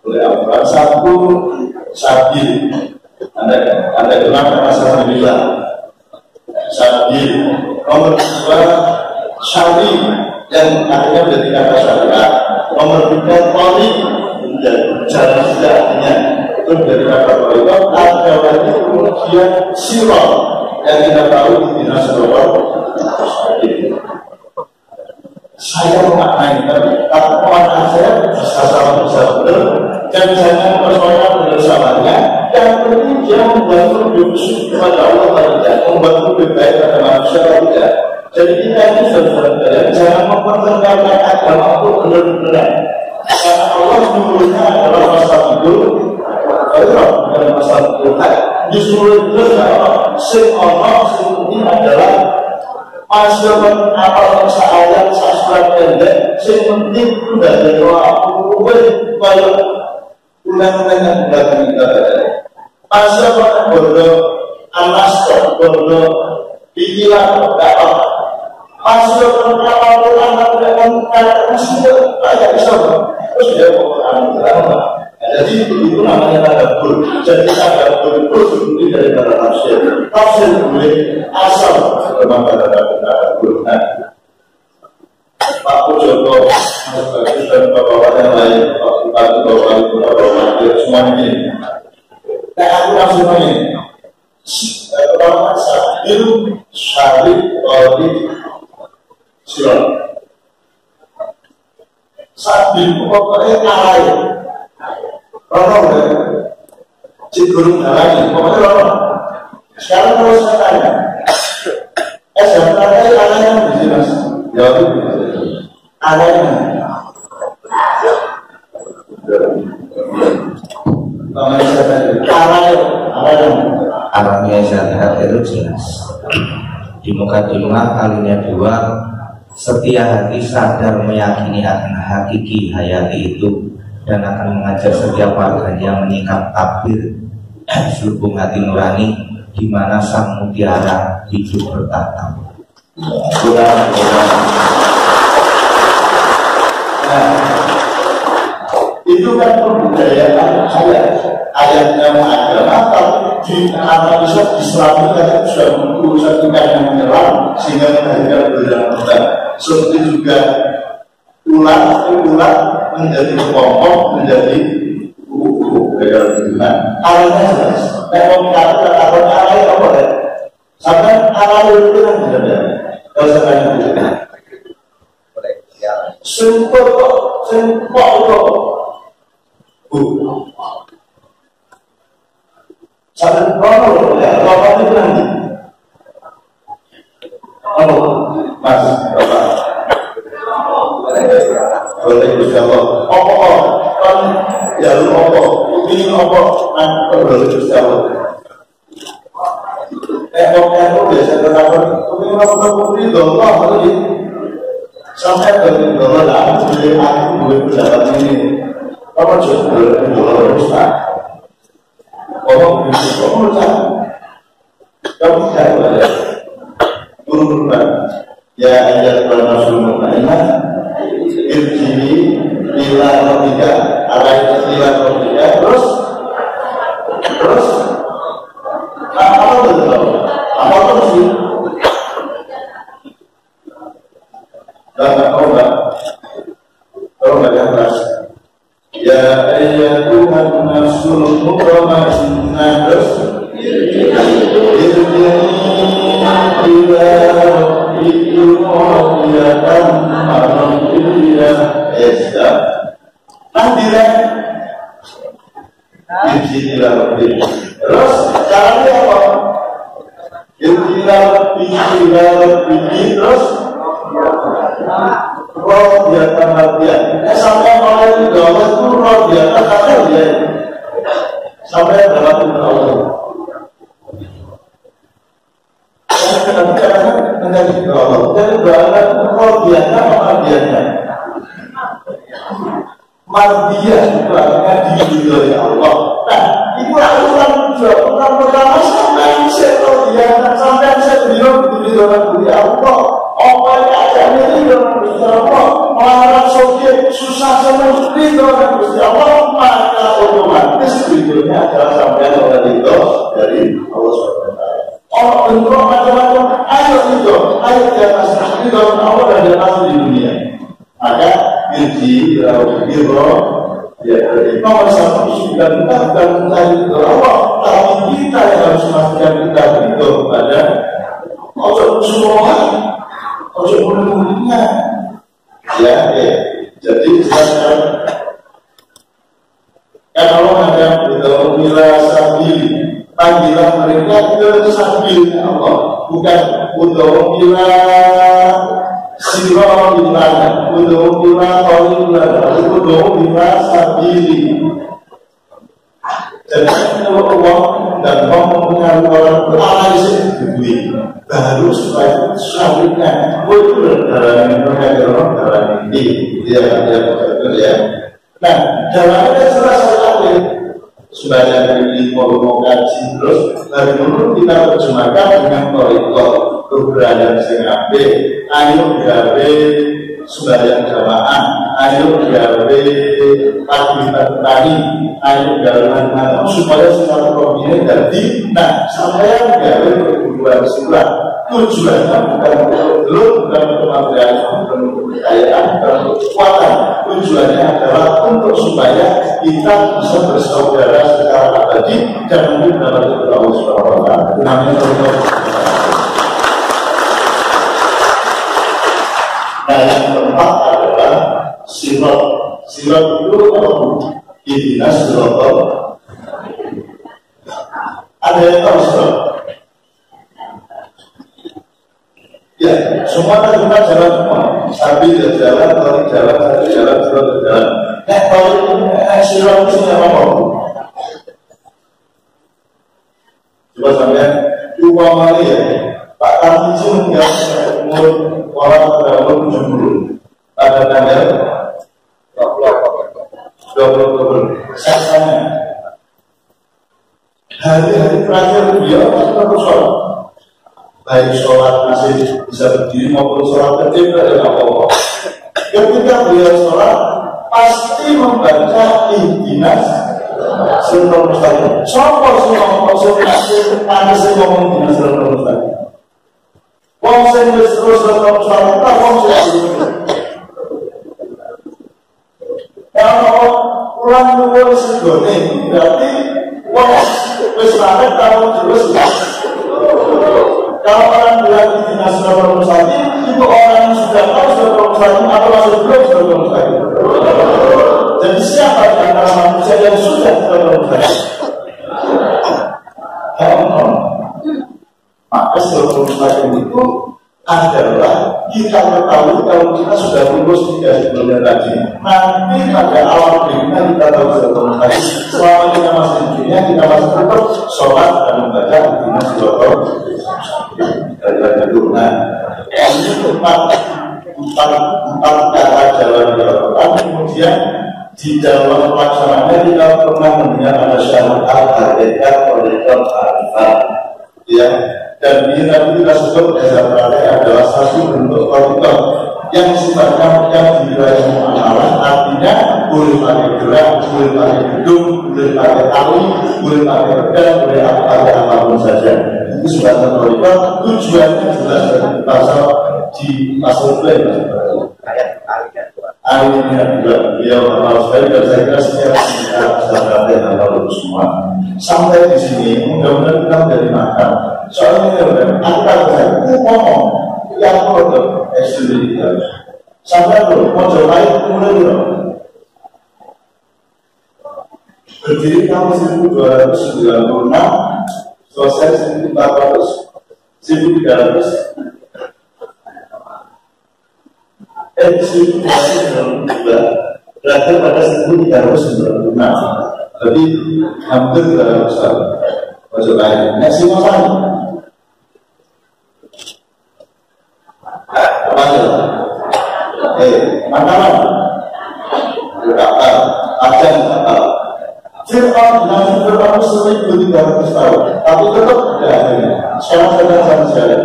oleh Al-Quran. Satu, sabil. Anda kenal masalah bila sabil. Nomor 2, syari yang akhirnya menjadi kata syariat. Nomor 3, toli jalan sejarahnya itu menjadi kata toli. Ada lagi kemudian sirol yang kita tahu di dinas global. Saya memaknai, tapi pemaknaan saya bisa salah bisa benar, dan saya mempersoalkan bersamaannya. Yang penting dia membantu lebih khusus kepada Allah atau tidak, membantu lebih baik kepada manusia atau tidak. Jadi kita ini saudara-saudara jangan mempertentangkan agama itu benar-benar. Karena Allah menyuruhnya adalah masalah itu, bukan masalah Tuhan. Disuruh terus Allah, sing Allah ini adalah masyarakat apa ayat sastra pendek, sing penting udah dari aku kalau ulang-ulangan belakang kita ada. Masyarakat bodoh, anastor bodoh, pikiran apa? Masyarakat apapun anak belakang kata semua banyak sama. Terus dia Quran. Jadi itu namanya tadabbur. Jadi tadabbur itu sendiri dari kata tafsir. Tafsir boleh asal memang kata tadabbur. Pak Joko, dan bapak-bapak yang lain, Pak Bupati, bapak-bapak semua ini. Aku langsung ini. Pertama sabil, syarif, toli, silat. Sabil pokoknya air. Rono ya, si guru dalani, pokoknya rono. Sekarang kalau saya tanya, sebenarnya anaknya di mas, jawab itu, anaknya. Arahnya zakat itu jelas. Di mukadimah kalinya 2, setia hati sadar meyakini akan hakiki hayati itu dan akan mengajar setiap warganya menyingkap takbir selubung hati nurani di mana sang mutiara hidup bertahta. Itu kan pembudayaan ayatnya agama, tapi di anak bisa diselamatkan sudah urusan kita yang menyerang sehingga melahirkan berbeda. Seperti juga ulat menjadi kelompok, menjadi buku kegaduhan. Arahnya jelas. Memang kata arahnya apa ya? Sampai arah itu kan tidak ada. Kalau saya tanya sumpah kok, bu. Sampai krono ya, krono itu nanti. Mas, bapak. Boleh bersama. Kan jalur ini boleh bersama. Aku biasa kenapa? Tapi dong lagi. Sampai dari dulu lah, jadi aku boleh berjalan ini. Apa juga boleh berusaha. Berusaha. Kamu tidak boleh. Turun ya ayat Rasulullah Muhammad irjini ila rabbika alaihi ila rabbika terus apa sih kalau yang keras ya ayyatuhan nafsul mutmainnah terus irjini ila radiyatan mariyah esta nantilah inilah lebih terus caranya apa inilah lebih terus mendapatkan mardiah. Sampai oleh Allah itu roh dia kata dia sampai dalam Allah. Karena menjadi Allah. Jadi berangkat roh dia apa mardiahnya? Mardiah itu artinya diridhoi Allah. Nah, itu aturan pertama sampai saya diridhoi Allah. Apa yang diridhoi Allah? Orang Soviet susah senang diridhoi Allah, maka otomatis diridhoinya adalah sampai oleh dari Allah SWT. Orang bentuk macam-macam, ayo di atas ridhoi Allah dan di atas di dunia. Maka Birji, Biro, ya nomor satu sudah kita bukan mencari Allah, tapi kita yang harus memastikan kita itu pada ojo semua, ojo menunggunya, ya. Jadi jelaskan kan Allah ada beritahu bila sabil, panggilan mereka ke sabil Allah, bukan untuk bila sirah dimana, untuk bila kali dimana, untuk bila sabili. Jadi kalau Allah dan Allah mempengaruhi orang beranalisis duit, baru setelah itu selanjutnya, itu dalam ini, dia betul ya. Nah, dalamnya jelas sekali. Sebanyak dari mau kaji terus, dari dulu kita terjemahkan dengan korikor keberadaan sing apik. Ayo gawe sembahyang jamaah, ayo gawe aktivitas petani, ayo gawe macam supaya secara ekonomi jadi. Nah, sampai gawe perguruan silat. Tujuannya bukan untuk dulu, bukan untuk material, bukan untuk kekayaan, bukan untuk kekuatan. Tujuannya adalah untuk supaya kita bisa bersaudara secara abadi dan mungkin dapat Allah SWT. Namanya Allah. Nah, yang keempat adalah sirat. Sirat itu Ihdinas siratal. Ada yang tahu sirat? Ya, semua kan kita jalan semua. Sapi jalan, kalau jalan, satu jalan, sirat jalan. Nah, kalau sirat itu apa? Coba sampai umpama ya, Pak Tarmizi meninggal umur orang umur 70. Ada tanggal 20. Saya tanya, hari-hari terakhir beliau terus sholat. Baik sholat masih bisa berdiri maupun sholat kecil dari apa-apa. Ketika beliau sholat, pasti membaca Ihdinas siratal mustaqim. Siapa sih ngomong Ihdinas siratal mustaqim? Wong sing wis terus siratal mustaqim, tak wong sing kalau ulang nuwun segone berarti wong wis sampe tahu terus. Kalau orang bilang Ihdinas siratal mustaqim, itu orang yang sudah tahu siratal mustaqim atau masih belum siratal mustaqim. Jadi siapa di antara manusia yang sudah siratal mustaqim? Maka siratal mustaqim itu adalah kita ketahui kalau kita sudah lulus 3 bulan tadi. Nanti pada awal dunia kita tahu siratal mustaqim. Selama kita masih di dunia, kita masih tetap sholat dan membaca Ihdinas siratal mustaqim. Nah, ini empat kata jalan Al-Quran. Kemudian di dalam pelaksanaannya kita pernah mendengar ada syarat al-haqiqat al-arifat, ya. Dan ini tadi kita sebut dasar-dasarnya adalah satu bentuk korikor yang sifatnya yang di wilayah muamalah, artinya boleh pakai gerak, boleh pakai gedung, boleh pakai tali, boleh pakai pedang, boleh pakai apapun saja. Itu sebatas korikor. Tujuannya jelas dari pasal di pasal plan ayatnya juga beliau hafal sekali dan saya kira setiap kita sahabat yang hafal itu semua. Sampai di sini mudah-mudahan kita menjadi makan. Soalnya ini akal saya ngomong yang produk SUV kita sampai dulu model lain mulai dulu berdiri tahun 1296 selesai 1400 1300 edisi juga berakhir pada 1396. Jadi hampir 300 tahun. Masuk lain. Nek Singosari. Apa itu? Makanan. Kapal, Aceh kapal. Fir'aun dengan Fir'aun 1300 tahun, tapi tetap tidak ada. Sekarang sedang sama sekali.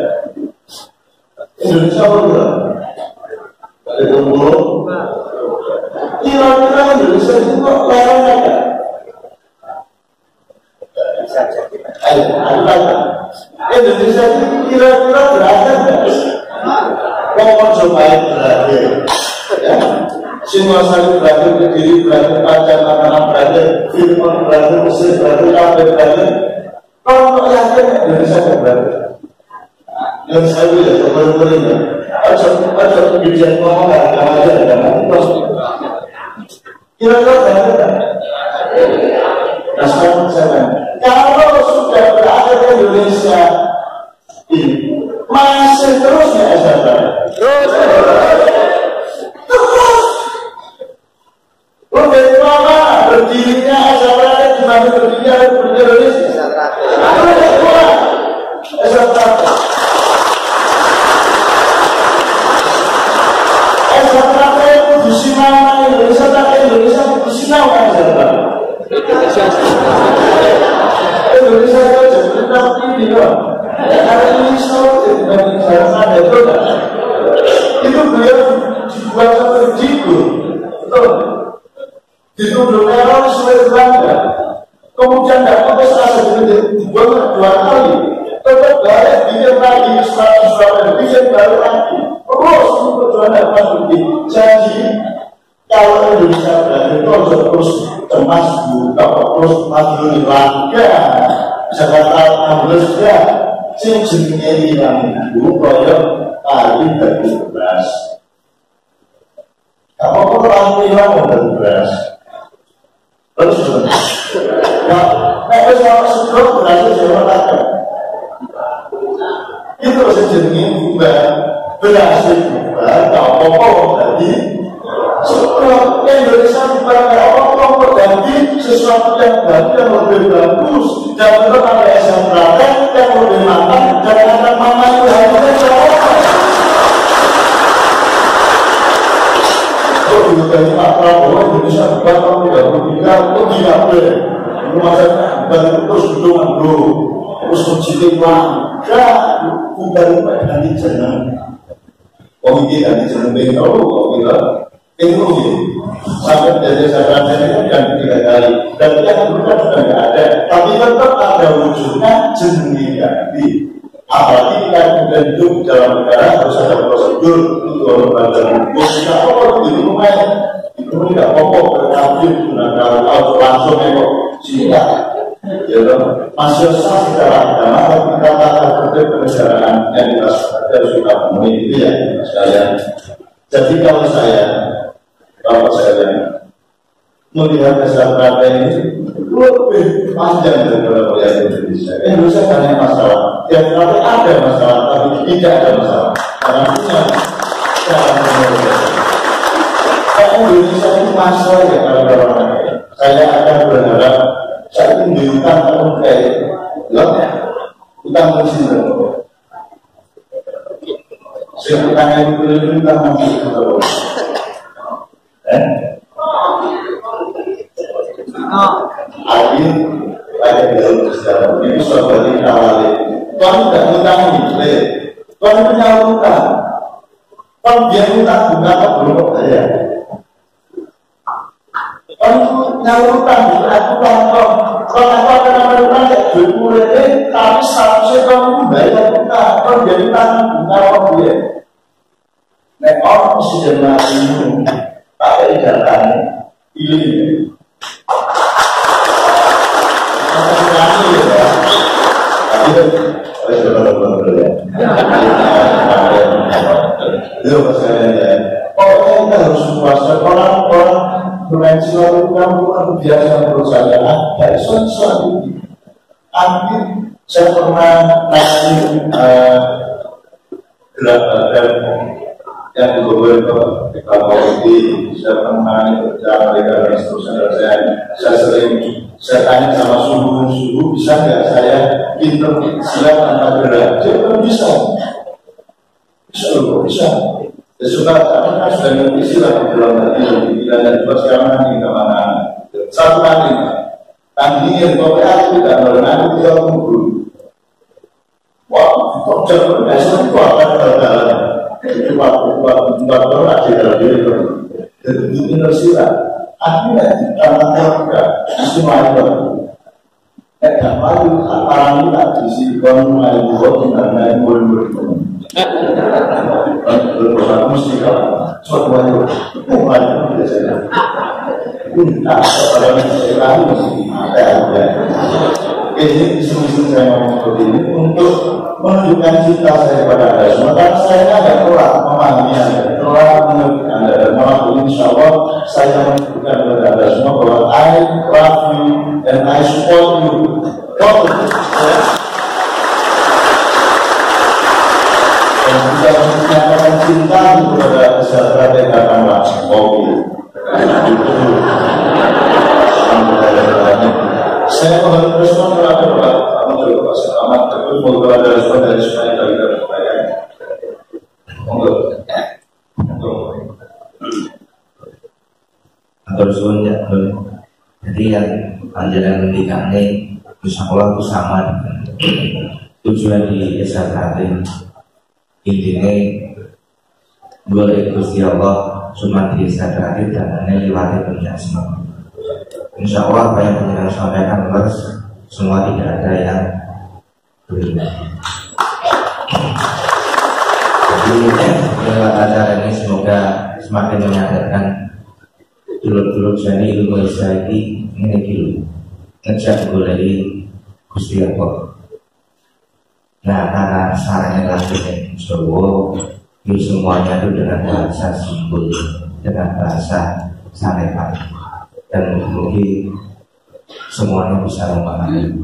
Indonesia berapa? Dari Bengkulu. Kira-kira Indonesia itu kok lereng ada? Ayo, Indonesia itu kira-kira berada nggak? Mau cobain berakhir, ya? Singosari berakhir, Kediri berakhir, Aceh Makanan berakhir, Fir'aun berakhir, Mesir berakhir, Kabeh berakhir. Kalau yakin Indonesia tidak berakhir. Yang saya lihat kebetulannya, ada kebijakan ngomong agak aja, jangan terus. Kira-kira berakhir. Nah sekarang saya kalau sudah berakhir Indonesia ini masih terus ya SR. Terus. Bagaimana berdirinya SR gimana berdirinya Indonesia? SR itu di Sinau Indonesia di Sinau SR. Indonesia itu seperti ini loh. Karena ini dengan bicara itu kan, itu beliau dibuat seperti jigo, betul. Dituduh teroris oleh Belanda, kemudian tidak pakai serasa dibuat 2 kali, tetap balik bikin lagi Surabaya, bikin baru lagi, terus perjuangan dapat lebih. Jadi kalau Indonesia berada itu harus terus cemas, terus maju di langkah. Jakarta amblas ya, sing jenenge yang ibu koyok kali dari beras. Kamu kok orang hilang dari beras? Terus, nah, kalau sama sebelum berasnya siapa takkan? Itu sejenenge beras itu, kalau pokok tadi. Sebelum Indonesia dipakai apa-apa ganti sesuatu yang baru yang lebih bagus dan tetap ada yang praktek yang lebih matang dan akan mampu hasilnya siapa? Kalau dulu dari Pak Prabowo Indonesia dipakai 33 itu tidak boleh. Maksudnya baru terus hidungan dulu terus mencintai uang dan bukan ganti jenang. Komite ganti jenang tahu kok kita itu sampai dari Jakarta itu yang 3 kali dan yang dulu kan sudah tidak ada, tapi tetap ada wujudnya jenenge ganti. Apalagi kita kemudian hidup dalam negara harus ada prosedur untuk lembaga hukum. Tidak apa itu lumayan, itu tidak apa-apa berkabut gunakan auto langsung kok sehingga ya masih sah secara agama tapi kata-kata kenegaraan yang kita harus kita penuhi itu ya sekalian. Jadi kalau Bapak saya melihat SR ini lebih panjang daripada kuliah Indonesia. Indonesia banyak masalah. Tiap kali ada masalah, tapi tidak ada masalah. Karena punya cara menurut Indonesia itu masalah ya kalau orang. Saya akan berharap saya itu diutang tahun kayak utang mesin. Saya utangnya itu utang mesin. Akhir pada dalam sejarah ini suatu hari awalnya Tuhan tidak mengutangi, Tuhan punya utang. Tuhan dia utang bukan apa belum bayar. Tuhan punya utang bukan aku utang. Kalau aku akan melakukan kayak 20 tapi seharusnya kamu bayar utang. Tuhan dia utang bukan apa dia. Nek orang mesti jadi ini. Pakai datanya ini berani ya tapi itu masalahnya ya pokoknya kita harus puasa orang dimensional itu kan bukan biasa menurut saya dari sesuatu ini akhir saya pernah nanya gerak badan yang beberapa politik bisa menangani kerja mereka dan seterusnya. Saya tanya sama suhu bisa nggak saya pinter silat tanpa gerak? Dia bilang bisa loh, bisa. Ya sudah, karena sudah ngerti silat di dalam hati, dan juga sekarang nanti ke mana? Satu kali, tandingin sampai aku tidak berenang, aku tidak kumpul. Wah, kok jangan biasa itu akan terdalam. Itu waktu berat di dalam diri. Jadi pinter silat. Akhirnya tangan-tangan semua itu. Tak malu, orang itu tak diisi mulai buat karena mulai mesti kalau suatu waktu mulai biasanya. Tak pada sekali mesti ada. Ini isu-isu saya ngomong seperti ini untuk menunjukkan cinta saya kepada Anda semua. Karena saya agak telah memahami Anda, telah mengerti Anda, dan malam ini insya Allah saya menunjukkan kepada Anda semua bahwa I love you and I support you. Dan kita menyatakan cinta kepada kesejahteraan karena mobil. Saya mohon respon kepada Pak Menteri Pak Selamat, terus mohon ada respon dari supaya kita berupaya. Monggo. Atur suwun ya, jadi yang panjenengan ngendikan ini insya Allah itu sama dengan tujuan di Yasatratin. Intinya boleh Gusti Allah cuma di Yasatratin dan lewati dunia semua. Insya Allah apa yang penjelasan sampaikan harus semua, tidak ada yang berubah. Jadi lewat acara ini semoga semakin menyadarkan dulur-dulur jadi ilmu Islam ini dulu ngejak dari Gusti Allah. Nah karena sarannya langsung Jawa itu semuanya itu dengan bahasa simbol, dengan bahasa sanepan, dan mungkin semuanya bisa memahami.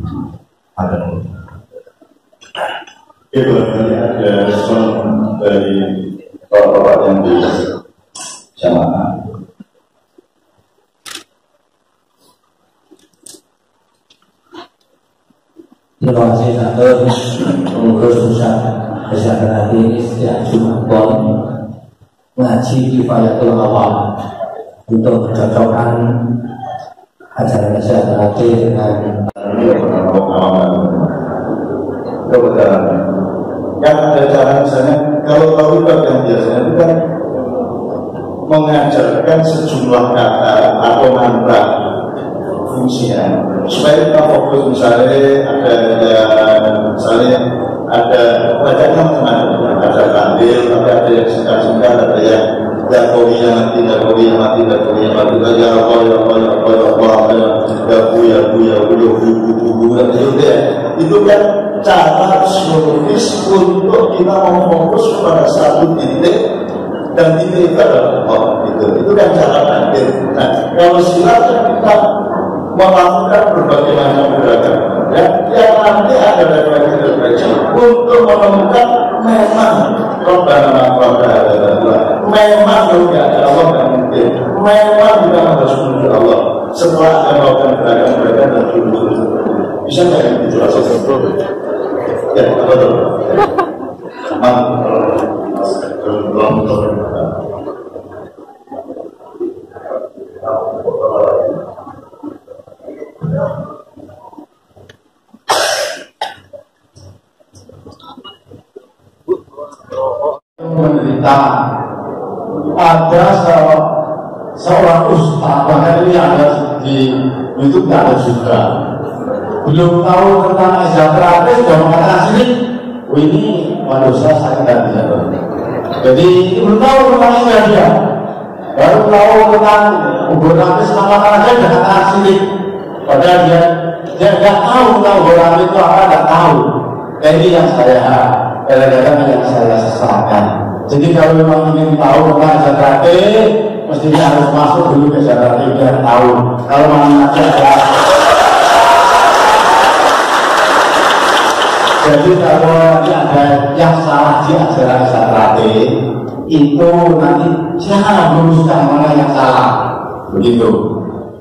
Itu ada respon dari bapak-bapak yang di jamaah. Terima kasih atas pengurus pusat kesehatan hati ini setiap Jumat ngaji Kifayatul Awam untuk mencocokkan acara kesehatan hati dengan kebenaran. Kan ada cara misalnya kalau tauhid yang biasanya itu kan mengajarkan sejumlah kata atau mantra fungsinya supaya kita fokus. Misalnya ada bacanya macam-macam, ada kandil, tapi ada yang singkat-singkat, ada yang Yakowi yang mati, ya Allah, ya Allah, ya Allah, ya Allah, ya Allah, itu kan cara psikologis untuk kita memfokus kepada satu titik, dan titik itu adalah Allah. Itu kan cara kandil. Nah, kalau silat kita melakukan berbagai macam gerakan, ya, yang nanti ada refleksi untuk menemukan memang Rabbana memang kalau tidak ada Allah tidak mungkin, memang kita harus menuju Allah setelah ada melakukan gerakan-gerakan dan jurus-jurus. Bisa nggak yang dijelaskan? Ya, betul. menderita. Ada seorang ustaz, bahkan ini ada di YouTube ada juga, belum tahu tentang Izatratis sudah mengatakan sini, ini manusia saya tidak bisa. Jadi belum tahu tentang ini dia, baru tahu tentang ubur nafis nama-nama aja sudah kata sini. Padahal dia tidak tahu tentang ubur nafis itu apa, tidak tahu. Ini yang saya kadang-kadang yang saya sesalkan. Jadi kalau memang ingin tahu tentang Izatratis, mestinya harus masuk dulu ke Izatratis biar tahu. Kalau memang ada, jadi kalau nanti ada yang salah di ajaran Izatratis, itu nanti jangan luruskan mana yang salah, begitu.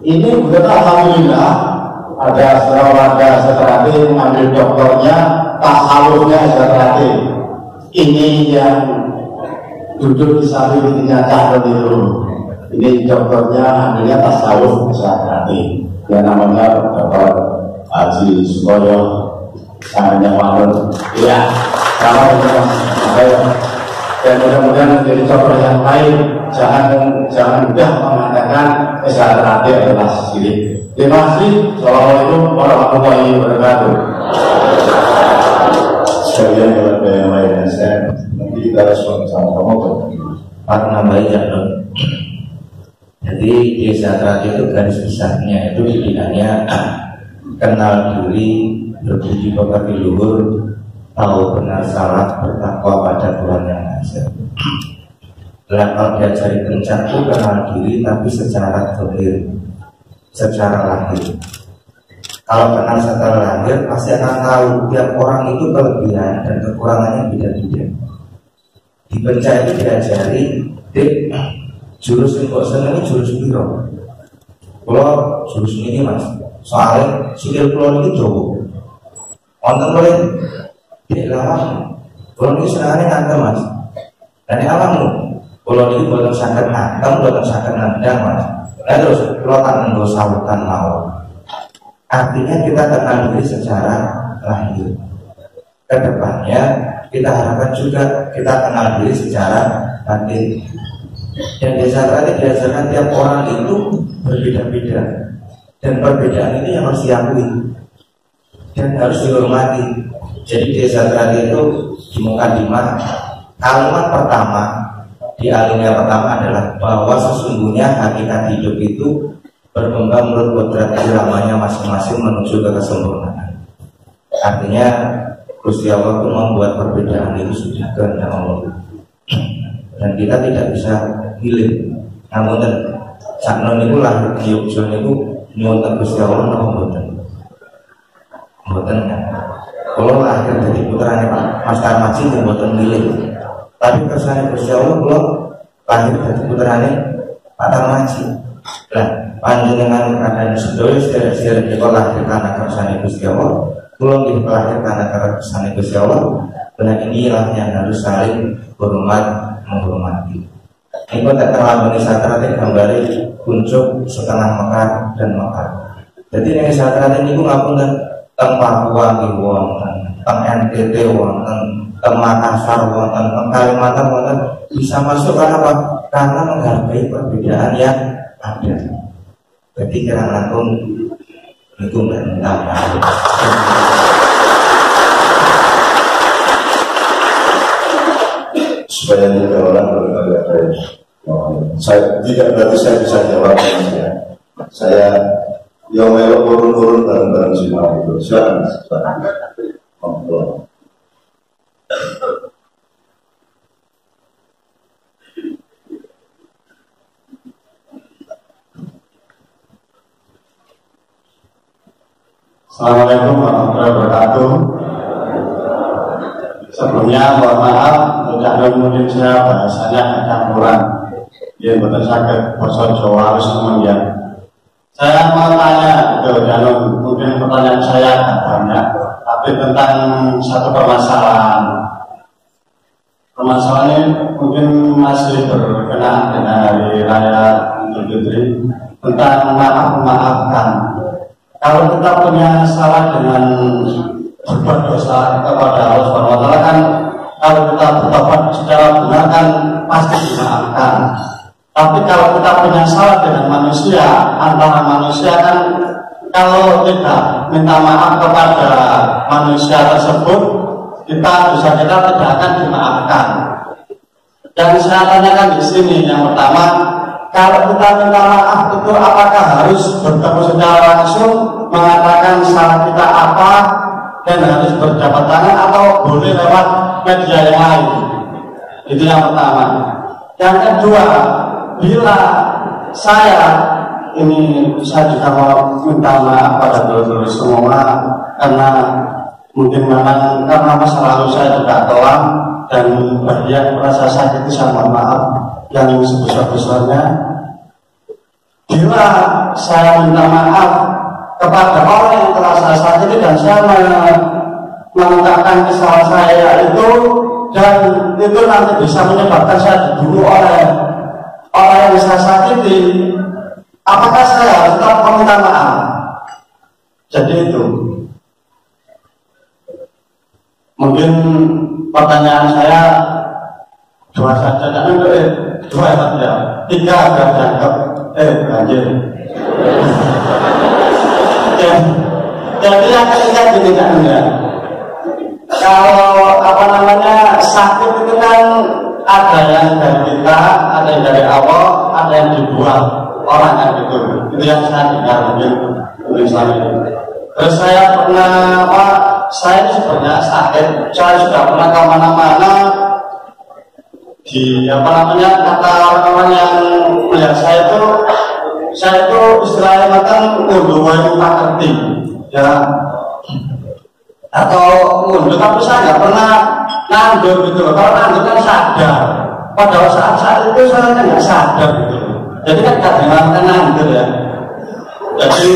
Ini betul, alhamdulillah ada warga Seterate mengambil doktornya, tasawufnya Seterate. Ini yang duduk di samping titiknya calon itu. Ini doktornya ambilnya tasawuf Seterate. Dia namanya Dr. Haji Sukoyo, namanya Walon. Iya, sama dengan saya. Dan mudah-mudahan menjadi contoh yang baik. Jangan mudah mengatakan Seterate adalah syirik. Terima kasih. Assalamualaikum warahmatullahi wabarakatuh. Sekalian kepada yang lainnya, saya nanti kita respon sama-sama. Pak nambahin ya dong. Jadi desa Seterate itu garis besarnya itu pilihannya kenal diri, berbudi pekerti luhur, tahu benar salah, bertakwa pada Tuhan yang Maha Esa. Kalau diajari kencang itu kenal diri tapi secara dohir, secara lahir. Kalau kenal secara lahir pasti akan tahu tiap orang itu kelebihan dan kekurangannya beda-beda. Di Bencah itu diajari, jurus ini kok seneng ini jurus piro. Kalau jurus ini mas, soalnya sikil pulau ini jauh. Wonten boleh tidak lama, kalau ini senangnya ngantem mas. Dan ini alamu, kalau ini buatan sakit ngantem, buatan sakit nandang mas. Dan terus kalau tak nenggo sahutan mau. Artinya kita kenal diri secara lahir. Kedepannya kita harapkan juga kita kenal diri secara batin. Dan desa Seterate diajarkan tiap orang itu berbeda-beda. Dan perbedaan ini yang harus diakui dan harus dihormati. Jadi desa Seterate itu di mukadimah kalimat pertama di alinea pertama adalah bahwa sesungguhnya hakikat hidup itu berkembang menurut kodrat iramanya masing-masing menuju ke kesempurnaan. Artinya Gusti Allah itu membuat perbedaan itu sudah kehendak Allah dan kita tidak bisa pilih. Namun saknon itu lahir di Yogyakarta itu nyuwun Gusti Allah mboten. Kalau lahir dari putrane Pak Mas Tarmaji yang mboten milih. Tapi kersane Gusti Allah kula lahir dari putrane Pak Tarmaji. Lah panjenengan kadang sedaya sederek kita lahir karena kersane Gusti Allah. Kula nggih lahir karena kersane Gusti Allah. Dan inilah yang harus saling hormat menghormati. Ini tak terlalu Seterate kembali kuncup setengah mekar dan mekar. Jadi yang Seterate ini ngapunten teng Papua nggih wonten, teng NTT wonten, teng Makassar wonten, teng Kalimantan wonten, bisa masuk karena apa? Karena menghargai perbedaan yang ada. Jadi kira langkung itu benar. Supaya tidak orang berkata saya tidak berarti saya bisa jawab ya. Saya yang melok turun bareng-bareng semua itu. Silakan. Assalamualaikum warahmatullahi wabarakatuh. Sebelumnya mohon maaf ucapan mungkin saya bahasanya campuran. Ya betul sakit bahasa Jawa harus kemudian. Saya mau tanya ke Janun, mungkin pertanyaan saya banyak, tapi tentang satu permasalahan. Permasalahan ini mungkin masih berkenaan dengan hari raya Idul Fitri tentang maafkan. Kalau kita punya salah dengan berbuat dosa kepada Allah SWT kan, kalau kita bertobat secara benar kan pasti dimaafkan. Tapi kalau kita punya salah dengan manusia, antara manusia kan, kalau kita minta maaf kepada manusia tersebut, kita tidak akan dimaafkan. Dan saya tanyakan di sini, yang pertama, kalau kita minta maaf itu apakah harus bertemu secara langsung, mengatakan salah kita apa, dan harus berjabat tangan, atau boleh lewat media yang lain? Itu yang pertama. Yang kedua, bila saya juga mau minta maaf pada dulur-dulur semua, karena mungkin memang karena masa lalu saya juga kelam, dan bagi yang merasa sakit itu saya mohon maaf yang sebesar-besarnya. Bila saya minta maaf kepada orang yang telah saya sakiti dan saya mengungkapkan kesalahan saya itu, dan itu nanti bisa menyebabkan saya dibunuh oleh orang yang saya sakiti, apakah saya harus tetap meminta maaf? Jadi itu mungkin pertanyaan saya dua saja, dua saja, tiga agak dianggap banjir. Jadi yang ketiga gini kan ya, kalau apa namanya sakit itu kan ada yang dari kita, ada yang dari Allah, ada yang dibuat orang kan gitu. Itu yang saya dengar mungkin tulisan ini. Terus saya pernah saya ini sebenarnya sakit, saya sudah pernah kemana-mana di apa namanya kata orang-orang yang melihat saya itu istilahnya makan ngunduh tak ngerti ya, atau ngunduh, tapi saya nggak pernah nandur gitu. Kalau nandur kan sadar, pada saat itu saya nggak sadar gitu. Jadi kan kadang-kadang nandur ya. Jadi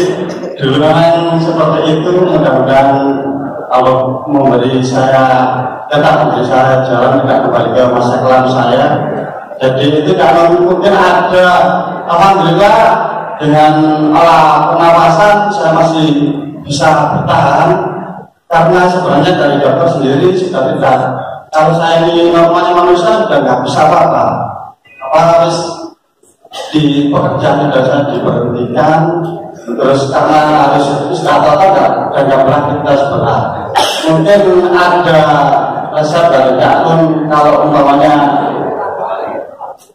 dulu memang seperti itu. Mudah-mudahan Allah memberi saya jalan tidak kembali ke masa kelam saya. Jadi itu kalau mungkin ada, alhamdulillah dengan olah penapasan saya masih bisa bertahan, karena sebenarnya dari dokter sendiri sudah tidak, kalau saya ini normalnya manusia sudah nggak bisa apa-apa, harus di pekerjaan sudah saya diberhentikan, terus karena harus istirahat dan nggak beraktivitas berat. Mungkin ada resep dari Dakun, kalau umpamanya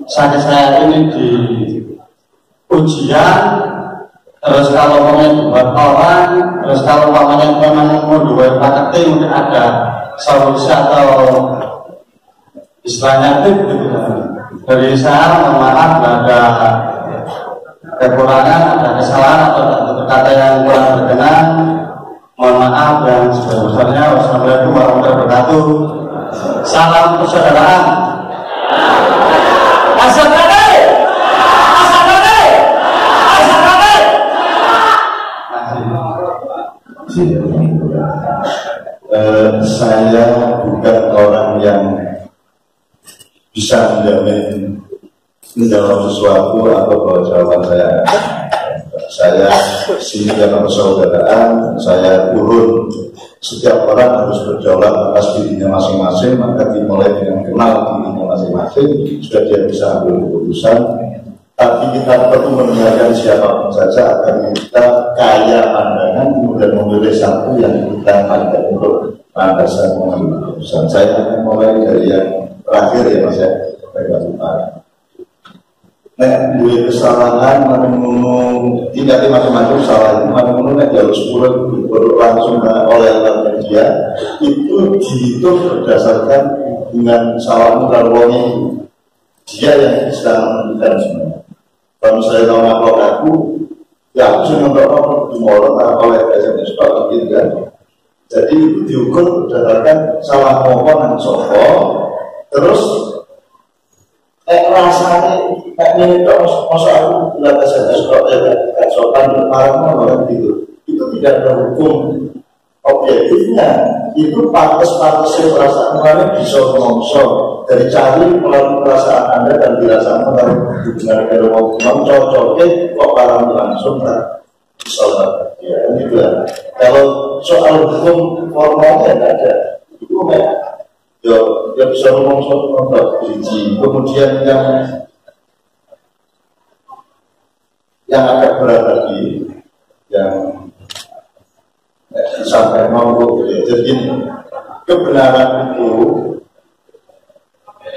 saya ini di ujian, terus kalau mau buat orang, terus kalau umpamanya memang mau dua marketing, mungkin ada solusi atau istilahnya itu gitu. Dari saya mohon maaf ada kekurangan, ada kesalahan atau ada kata yang kurang berkenan, mohon maaf yang sebesar-besarnya. Wassalamualaikum warahmatullahi wabarakatuh. Salam persaudaraan. Saya bukan orang yang bisa menjawab sesuatu atau bahwa jawaban saya sini karena persaudaraan, saya turun. Setiap orang harus berjalan atas dirinya masing-masing, maka dimulai dengan kenal dirinya masing-masing, sudah dia bisa ambil keputusan. Tapi kita perlu mendengarkan siapapun saja agar kita kaya pandangan, kemudian memilih satu yang kita pandang untuk landasan mengambil keputusan. Saya akan mulai dari yang terakhir ya Mas ya, gue kesalahan, tidak macam-macam salah itu, mana jalur 10 langsung oleh dia itu dihitung berdasarkan hubungan salahmu lalu dia yang sedang menentukan sebenarnya. Kalau misalnya tahu ngaklok aku, ya aku sudah ngaklok di mulut oleh SMS gitu kan. Jadi diukur berdasarkan salah ngomong dan sopo, terus rasanya ini masa aku bilang SMS kok tidak sopan marah gitu. Itu tidak ada hukum objektifnya. Itu pantas-pantasnya perasaan kalian bisa ngomong dari cari melalui perasaan Anda dan dirasakan melalui hubungan dengan ngomong cocoknya kok barang langsung sholat ya gitu ya. Kalau soal hukum formalnya tidak ada, itu ya bisa ngomong soal biji. Kemudian yang agak berat lagi yang sampai mau jadi kebenaran itu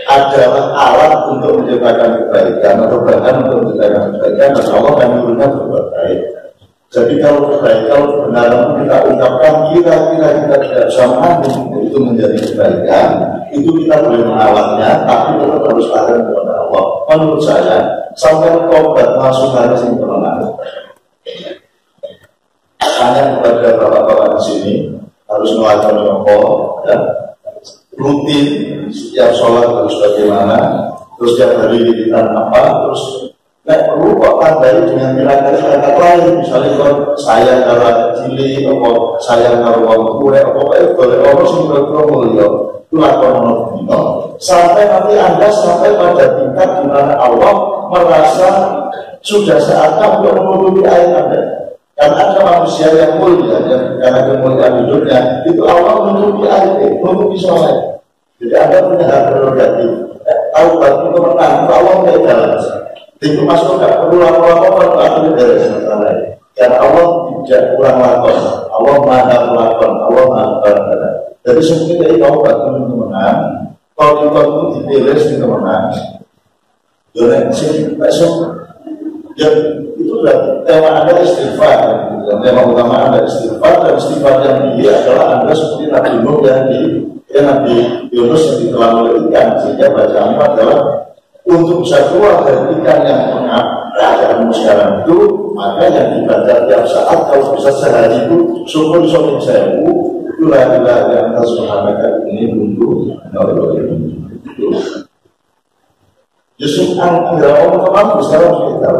adalah alat untuk menciptakan kebaikan atau bahan untuk menciptakan kebaikan, dan Allah akan menurunkan berbuat baik. Jadi kalau kebenaran kita ungkapkan, kira-kira kita tidak bisa menanggung itu menjadi kebaikan, itu kita boleh mengawalnya, tapi tetap harus ada kepada Allah. Menurut saya sampai tobat masuk harus yang pernah tanya kepada bapak-bapak di sini harus melakukan apa ya. rutin setiap sholat harus bagaimana, terus setiap hari wiridan apa, terus perlu kok tambahi dengan kata-kata lain, misalnya kalau saya kalau cilik, atau saya kalau orang kue, atau boleh orang sih berpromulyo, itu lakon monodino, sampai nanti Anda sampai pada tingkat di mana Allah merasa sudah saatnya untuk menutupi air Anda. Karena ada manusia yang mulia, karena kemuliaan hidupnya, itu Allah menutupi air, menutupi sholat. Jadi Anda punya hak prerogatif, tahu batu kemenang, Allah tidak jalan. Itu masuk nggak perlu lapor-lapor akhirnya dari masalah. Karena Allah tidak kurang lapor, Allah maha lapor, Allah maha berkata. Jadi sebenarnya dari taubat teman-teman, kalau itu dipilih sih teman-teman, jangan sih besok. Ya itu berarti tema Anda istighfar, dan tema utama Anda istighfar, dan istighfar yang dia adalah Anda seperti Nabi Nuh yang Nabi Yunus yang ditelan oleh ikan, sehingga bacaannya adalah untuk bisa keluar dari ikan yang keadaanmu sekarang itu, maka yang dibaca tiap saat kalau bisa sehari itu syukur sholat sewu, itulah yang atas subhanaka ini untuk Yusuf Anggara teman sekarang kita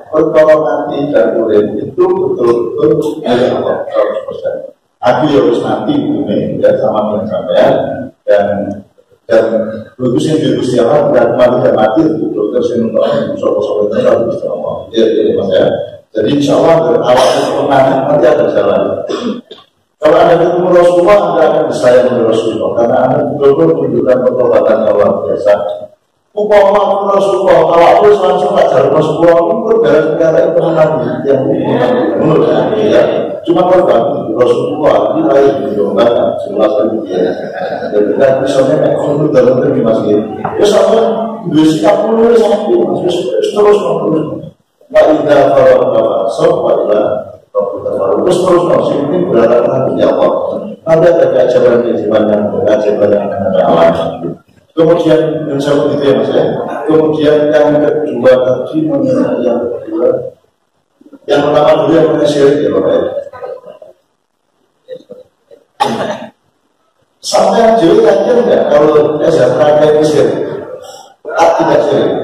perkara nanti dan boleh itu betul-betul milik Allah 100%. Aku ya harus nanti ini ya sama dengan sampean dan bagus yang bagus siapa dan mati dokter sini untuk soal itu harus sama ya mas ya. Jadi insya Allah awal kemenangan nanti ada jalan. Kalau Anda ketemu Rasulullah, Anda akan disayang oleh Rasulullah karena Anda betul-betul menunjukkan pertobatan yang luar biasa. Upama Rasulullah, kalau aku langsung ajar Rasulullah itu dari negara itu yang menurut ya. Cuma korban Rasulullah kita yang diombakan jelas lagi dia. Jadi kita misalnya menurut dalam terima masjid. Ya sama dua sikap puluh sama dia terus Pak Ida kalau soalnya terus masih mungkin berada di Allah. Nanti ada keajaiban yang ada alam. Kemudian yang saya begitu ya mas ya. Kemudian yang kedua tadi mengenai yang kedua, yang pertama dulu yang mengenai syirik ya Bapak ya. Sampai jadi yakin nggak kalau sejahtera kayak syirik? Tidak syirik.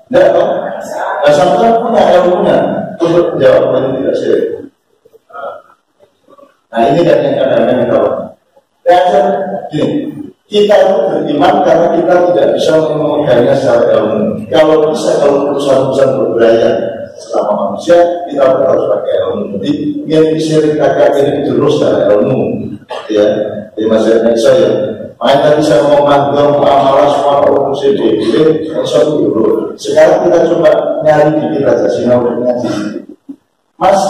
Tidak kan? Nah sampai punya ilmunya untuk menjawab ini tidak syirik. Nah ini kan yang kadang-kadang kita tahu. Gini. Kita itu beriman karena kita tidak bisa memegangnya secara ilmu. Kalau perusahaan-perusahaan berbahaya selama manusia, kita harus pakai ilmu. Jadi, yang syirik kakak ini terus secara ilmu. Ya, di masyarakat saya. Makanya tadi saya mau mandor, muamalah, semua orang CD, satu dulu. Sekarang kita coba nyari dikit aja, sinau ngaji. Mas,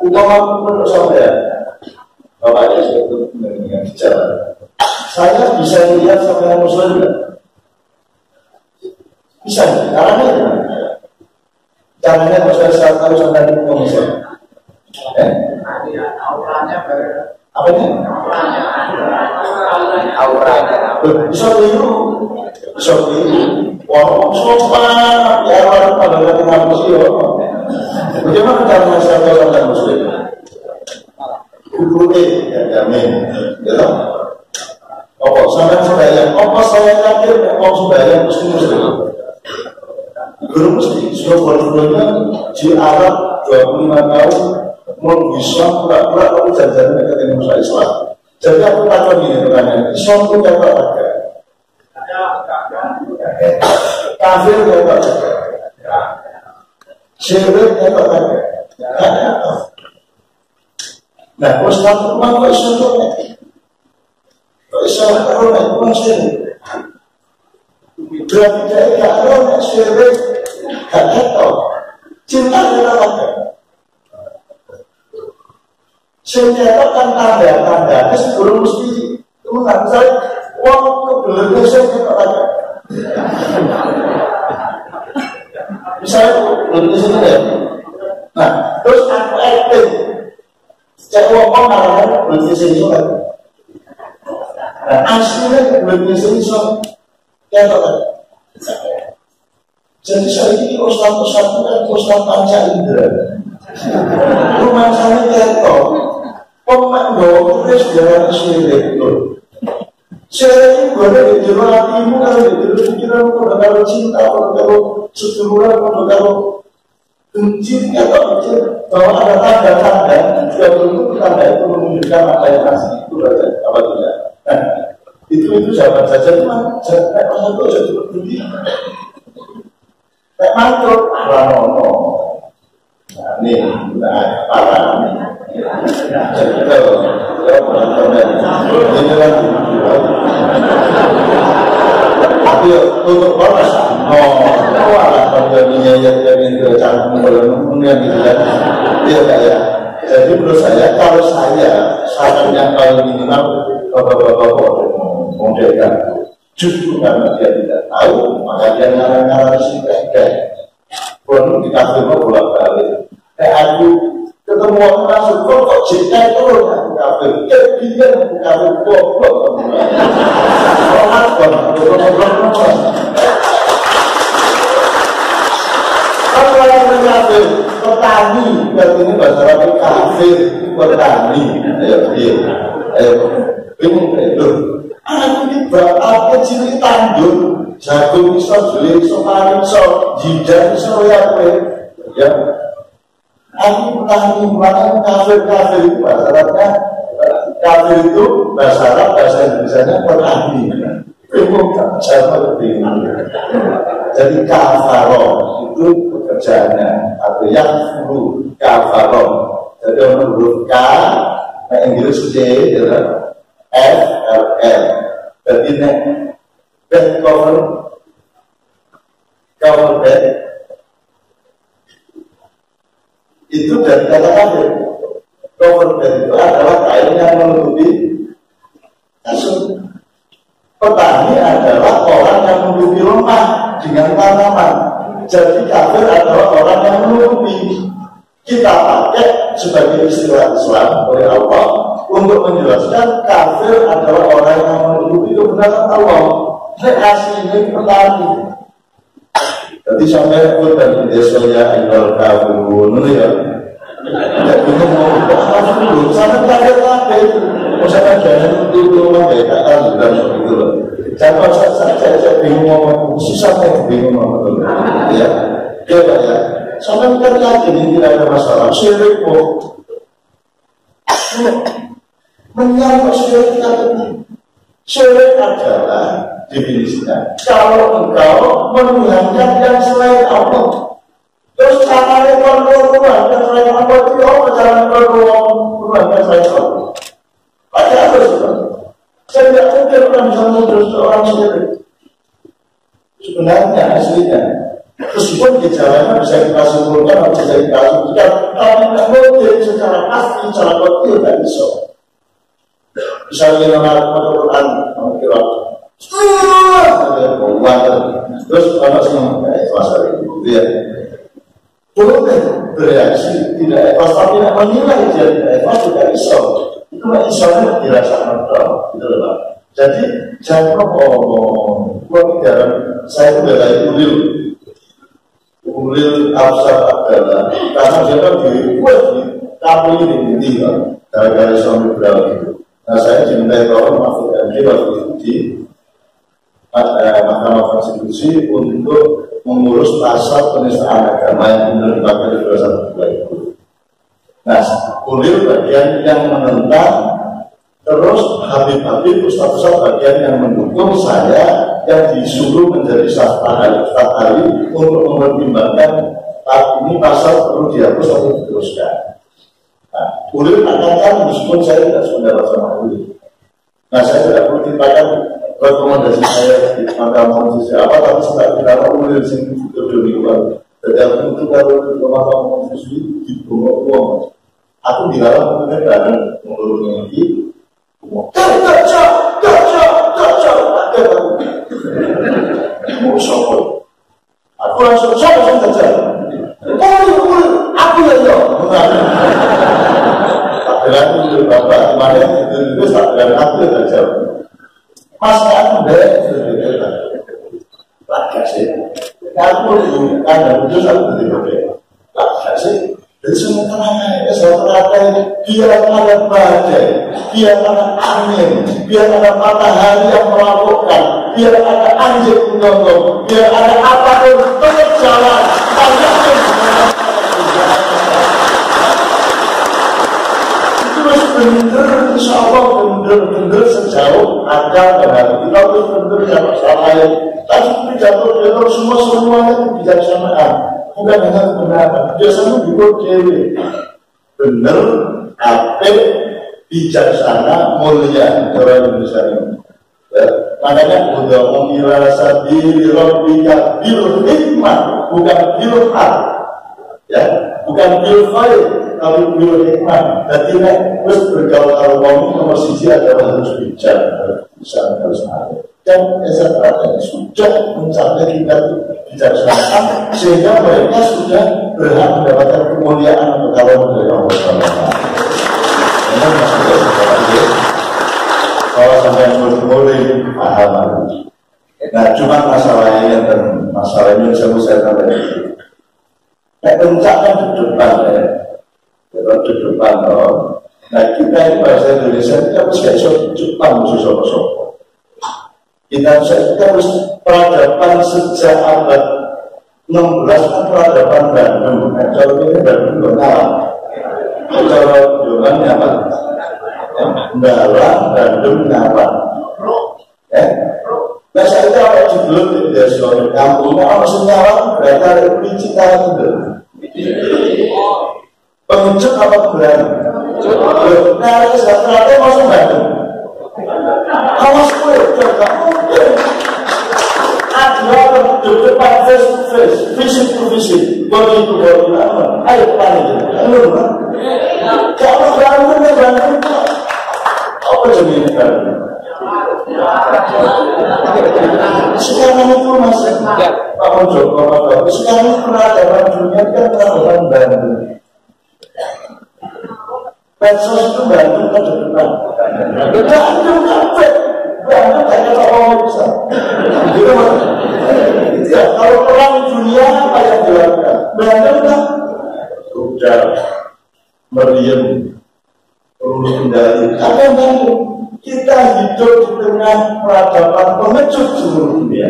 utama menurut saya, Bapaknya sudah dengan bicara. Saya bisa lihat sampai yang muslim juga. Bisa, caranya caranya saya tahu sampai di muslim. Apa ini? Auranya. Bisa dulu. Wah, sopan. Ya, orang pada datang muslim. Bagaimana caranya saya tahu sampai muslim? Hukumnya, ya, jamin. Ya, apa sampai sembahyang? Apa saya yakin mau sembahyang muslim? Guru mesti sudah berbulannya di Arab 25 tahun mau Islam pura-pura tapi jangan dekat dengan Islam. Jadi aku takut ini pertanyaan. Islam itu kata apa? Kafir kata apa? Syirik kata apa? Nah, Ustaz Umar kok Islam Islam kalau naik pun syirik. Berarti dia kalau naik syirik, tak tahu. Cinta kita ada. Cinta kan tanda-tanda. Sebelum mesti kemenang. Misalnya, uang kebelernya saya tak ada. Misalnya, kebelernya saya ya. Nah, terus aku acting. Cek uang namanya kebelernya saya aslinya belum bisa ya tak. Jadi saya ini ustaz-ustaz itu kan ustaz panca indera. Rumah saya jatuh, pemain Itu sejarah syirik loh. Syirik itu ada di jero hatimu, kalau di jero pikiran, kalau cinta, kalau seduluran, kalau benci atau benci, bahwa ada tanda-tanda, juga bentuk tanda itu menunjukkan apa yang asli itu ada apa tidak. Nah, itu sahabat saja cuma kayak masa itu saja seperti kayak mantul, ranono. Nah, ini parah. Jadi kalau ini lagi. Tapi untuk balas, ada pandeminya yang tercanggung belum yang gitu kan? Tidak ya. Jadi menurut saya, kalau saya saran yang paling minimal bapak-bapak modelkan, justru karena dia tidak tahu, maka dia ngarang-ngarang si kayak pun di kafe mau bolak-balik. Kayak aku ketemu orang masuk kok jika turun aku kafe, dia aku kafe goblok. Kalau yang mengafe petani, berarti bahasa Arab kafir petani. Ayo, bingung itu. Aku ini bapak kecil tandur, jagung iso, jeli iso, pari iso, jidan iso ya. Aku petani, kafir itu bahasa Arabnya. Kafir itu bahasa Arab, bahasa Indonesianya petani. Bingung tak sama bingung. Jadi kafaro itu pekerjaannya atau yang huruf kafaro. Jadi orang huruf K, nah Inggris C, F, L, L. Jadi back cover back itu dari kata kafir. Cover back itu adalah kain yang menutupi kasut. Petani adalah orang yang menutupi rumah dengan tanaman. Jadi kafir adalah orang yang menutupi. Kita pakai sebagai istilah Islam oleh Allah untuk menjelaskan kafir adalah orang yang menutupi kebenaran Allah. Aslinya petani. Jadi sampai pun dan desanya inal kafirun ya. Jadi mau apa dulu? Sampai kafir. Misalkan jangan itu mereka dan seperti itu. Jangan saya bingung ngomong, susah saya bingung ngomong ya. Ya Pak ya. Sampai kita yakin ini tidak ada masalah. Syirik kok. Menyangkut syirik tadi. Syirik adalah definisinya. Kalau engkau menuhankan yang selain Allah, terus caranya menuhankan selain Allah itu apa? Cara menuhankan selain Allah. Ada apa sebenarnya? Saya tidak mungkin orang bisa menuduh seorang syirik. Sebenarnya aslinya, meskipun gejalanya bisa kita simpulkan, bisa kita asumsikan, tapi tidak mungkin secara pasti, secara kotil tidak bisa. Misalnya nama Al-Quran, kira terus anak senang masalah itu, dia boleh bereaksi tidak ikhlas, tapi tidak menilai dia tidak ikhlas tidak bisa. Itu misalnya dirasakan betul, gitu loh. Jadi jangan ngomong, saya itu dari ulil absar adalah karena dia kan dibuat di kamu ini kan, gara-gara suami berlalu itu. Nah saya dimintai tolong masuk MD waktu itu di Mahkamah Konstitusi untuk mengurus pasal penistaan agama yang benar dipakai di 212 itu. Nah, ulil bagian yang menentang, terus Habib Ustaz bagian yang mendukung saya yang disuruh menjadi Ustaz ahli untuk mempertimbangkan ini pasal perlu dihapus atau diteruskan. Nah, ulil katakan meskipun saya tidak sependapat sama ulil. Nah, saya tidak perlu ditimpakan rekomendasi saya di Mahkamah Konstitusi apa, tapi setelah kita ulil sing berdua. Jadi itu baru ke Mahkamah Konstitusi dibunuh uang. Aku di dalam kemudian mengurungnya lagi. Gacok. Aku langsung gacok. Aku ya yo. Tak bilang itu bapak kemarin itu tak bilang aku gacok. Mas aku deh sudah tak kasih. Aku itu kan harus aku tidak tak kasih. Jadi sementara biar ada badai, biar ada angin, biar ada matahari yang melakukan, biar ada anjing menggongong, biar ada apapun tetap jalan. Itu harus benar, insya Allah benar sejauh akal dan hati kita harus benar yang masalah lain. Tapi pidato semuanya kebijaksanaan, bukan hanya kebenaran. Biasanya dibuat dewi benar, apik, bijaksana, mulia orang Indonesia ini. Ya, makanya udah mengira sabili rabbika bil hikmah, bukan bil haq, ya, bukan bil khair, tapi bil hikmah. Jadi harus bergaul kalau kamu nomor sisi adalah harus bijak, harus ada. Dan SMK sudah mencapai tingkat bijaksana sehingga mereka sudah berhak mendapatkan kemuliaan perkawinan dari Allah SWT. Ini maksudnya seperti kalau sampai mulai paham. Nah, cuma masalahnya dan masalah ini saya sampaikan itu. Nah, puncak kan di depan ya, di depan. Nah, kita ini bahasa Indonesia kita mesti Jepang sosok-sosok. Kita harus peradaban sejak abad 16 kan peradaban Bandung. Kalau ini Bandung Dongalang. Kalau Dongalang apa? Ndalang, Bandung, Ngawan. Nah saya itu apa judul di desa kampungnya apa senyawa berarti ada Cita itu. Pengecut apa berani? Nah setelah masuk Bandung. Awas gue, gak mungkin. Ada depan face to face, visit to visit, body to body, ayo panik, ayo kan? Kalau berantem, apa jadi ini kan? Sekarang itu masih Pak Joko, sekarang itu peradaban dunia kan peradaban Bandung. Medsos itu Bandung ke depan. Bandung kafe, Bandung hanya orang bisa. Gitu mas. Ya, kalau perang dunia apa yang dilakukan? Bandung kan udah meriam, perlu kendali. Apa yang Bandung? Kita hidup di tengah peradaban pengecut seluruh dunia.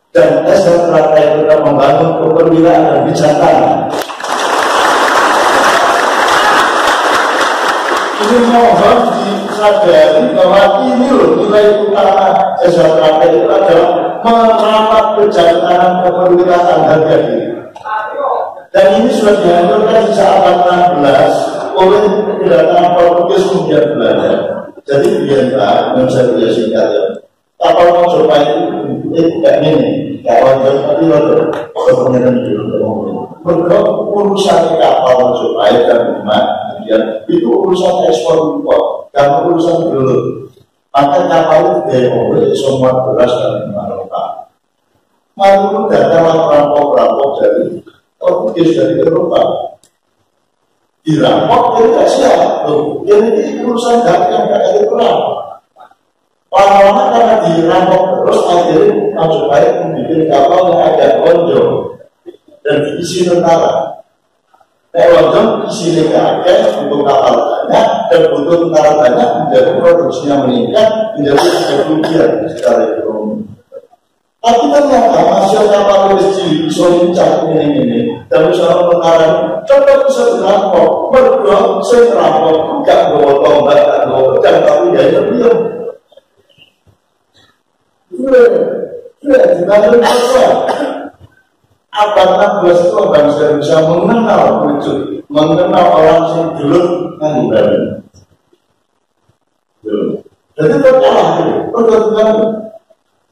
Dan SMK kita membangun kepemilikan dan bijaksana. Ini mohon disadari bahwa ini loh nilai utama SMK itu adalah merawat kejantanan kepemilikan harga diri. Dan ini sudah dihancurkan sejak abad 16 oleh kedatangan Portugis kemudian Belanda. Jadi biarlah yang saya punya singkat ya. Kapal Mojopahi itu kayak ini, kapal Mojopahi itu kemudian bergerak urusan kapal Mojopahi dan kemudian itu urusan ekspor impor, dan urusan dulu. Maka kapal itu oleh semua beras dan Eropa. Malu datanglah perampok-perampok dari Portugis dari Eropa. Dirampok jadi tidak siap. Ini urusan dagang tidak ada perang. Lama-lama karena dirampok terus akhirnya masuk baik membuat kapal yang agak lonjong dan diisi tentara. Lonjong isi agak untuk kapal banyak dan butuh tentara banyak menjadi produksinya meningkat menjadi kerugian secara ekonomi. Tapi ternyata hasil kapal kecil bisa lincah ini dan misalnya tentara tetap bisa dirampok. Berdua saya dirampok gak bawa tombak, gak bawa pedang, tapi dia diam. Sudah dibangun semua. Abad 16 itu bangsa bisa mengenal wujud, mengenal orang yang dulu mengubahnya. Jadi terkalah itu, pergabungan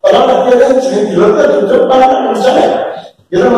orang akhirnya jadi dulu kan di depan kan saya. Gitu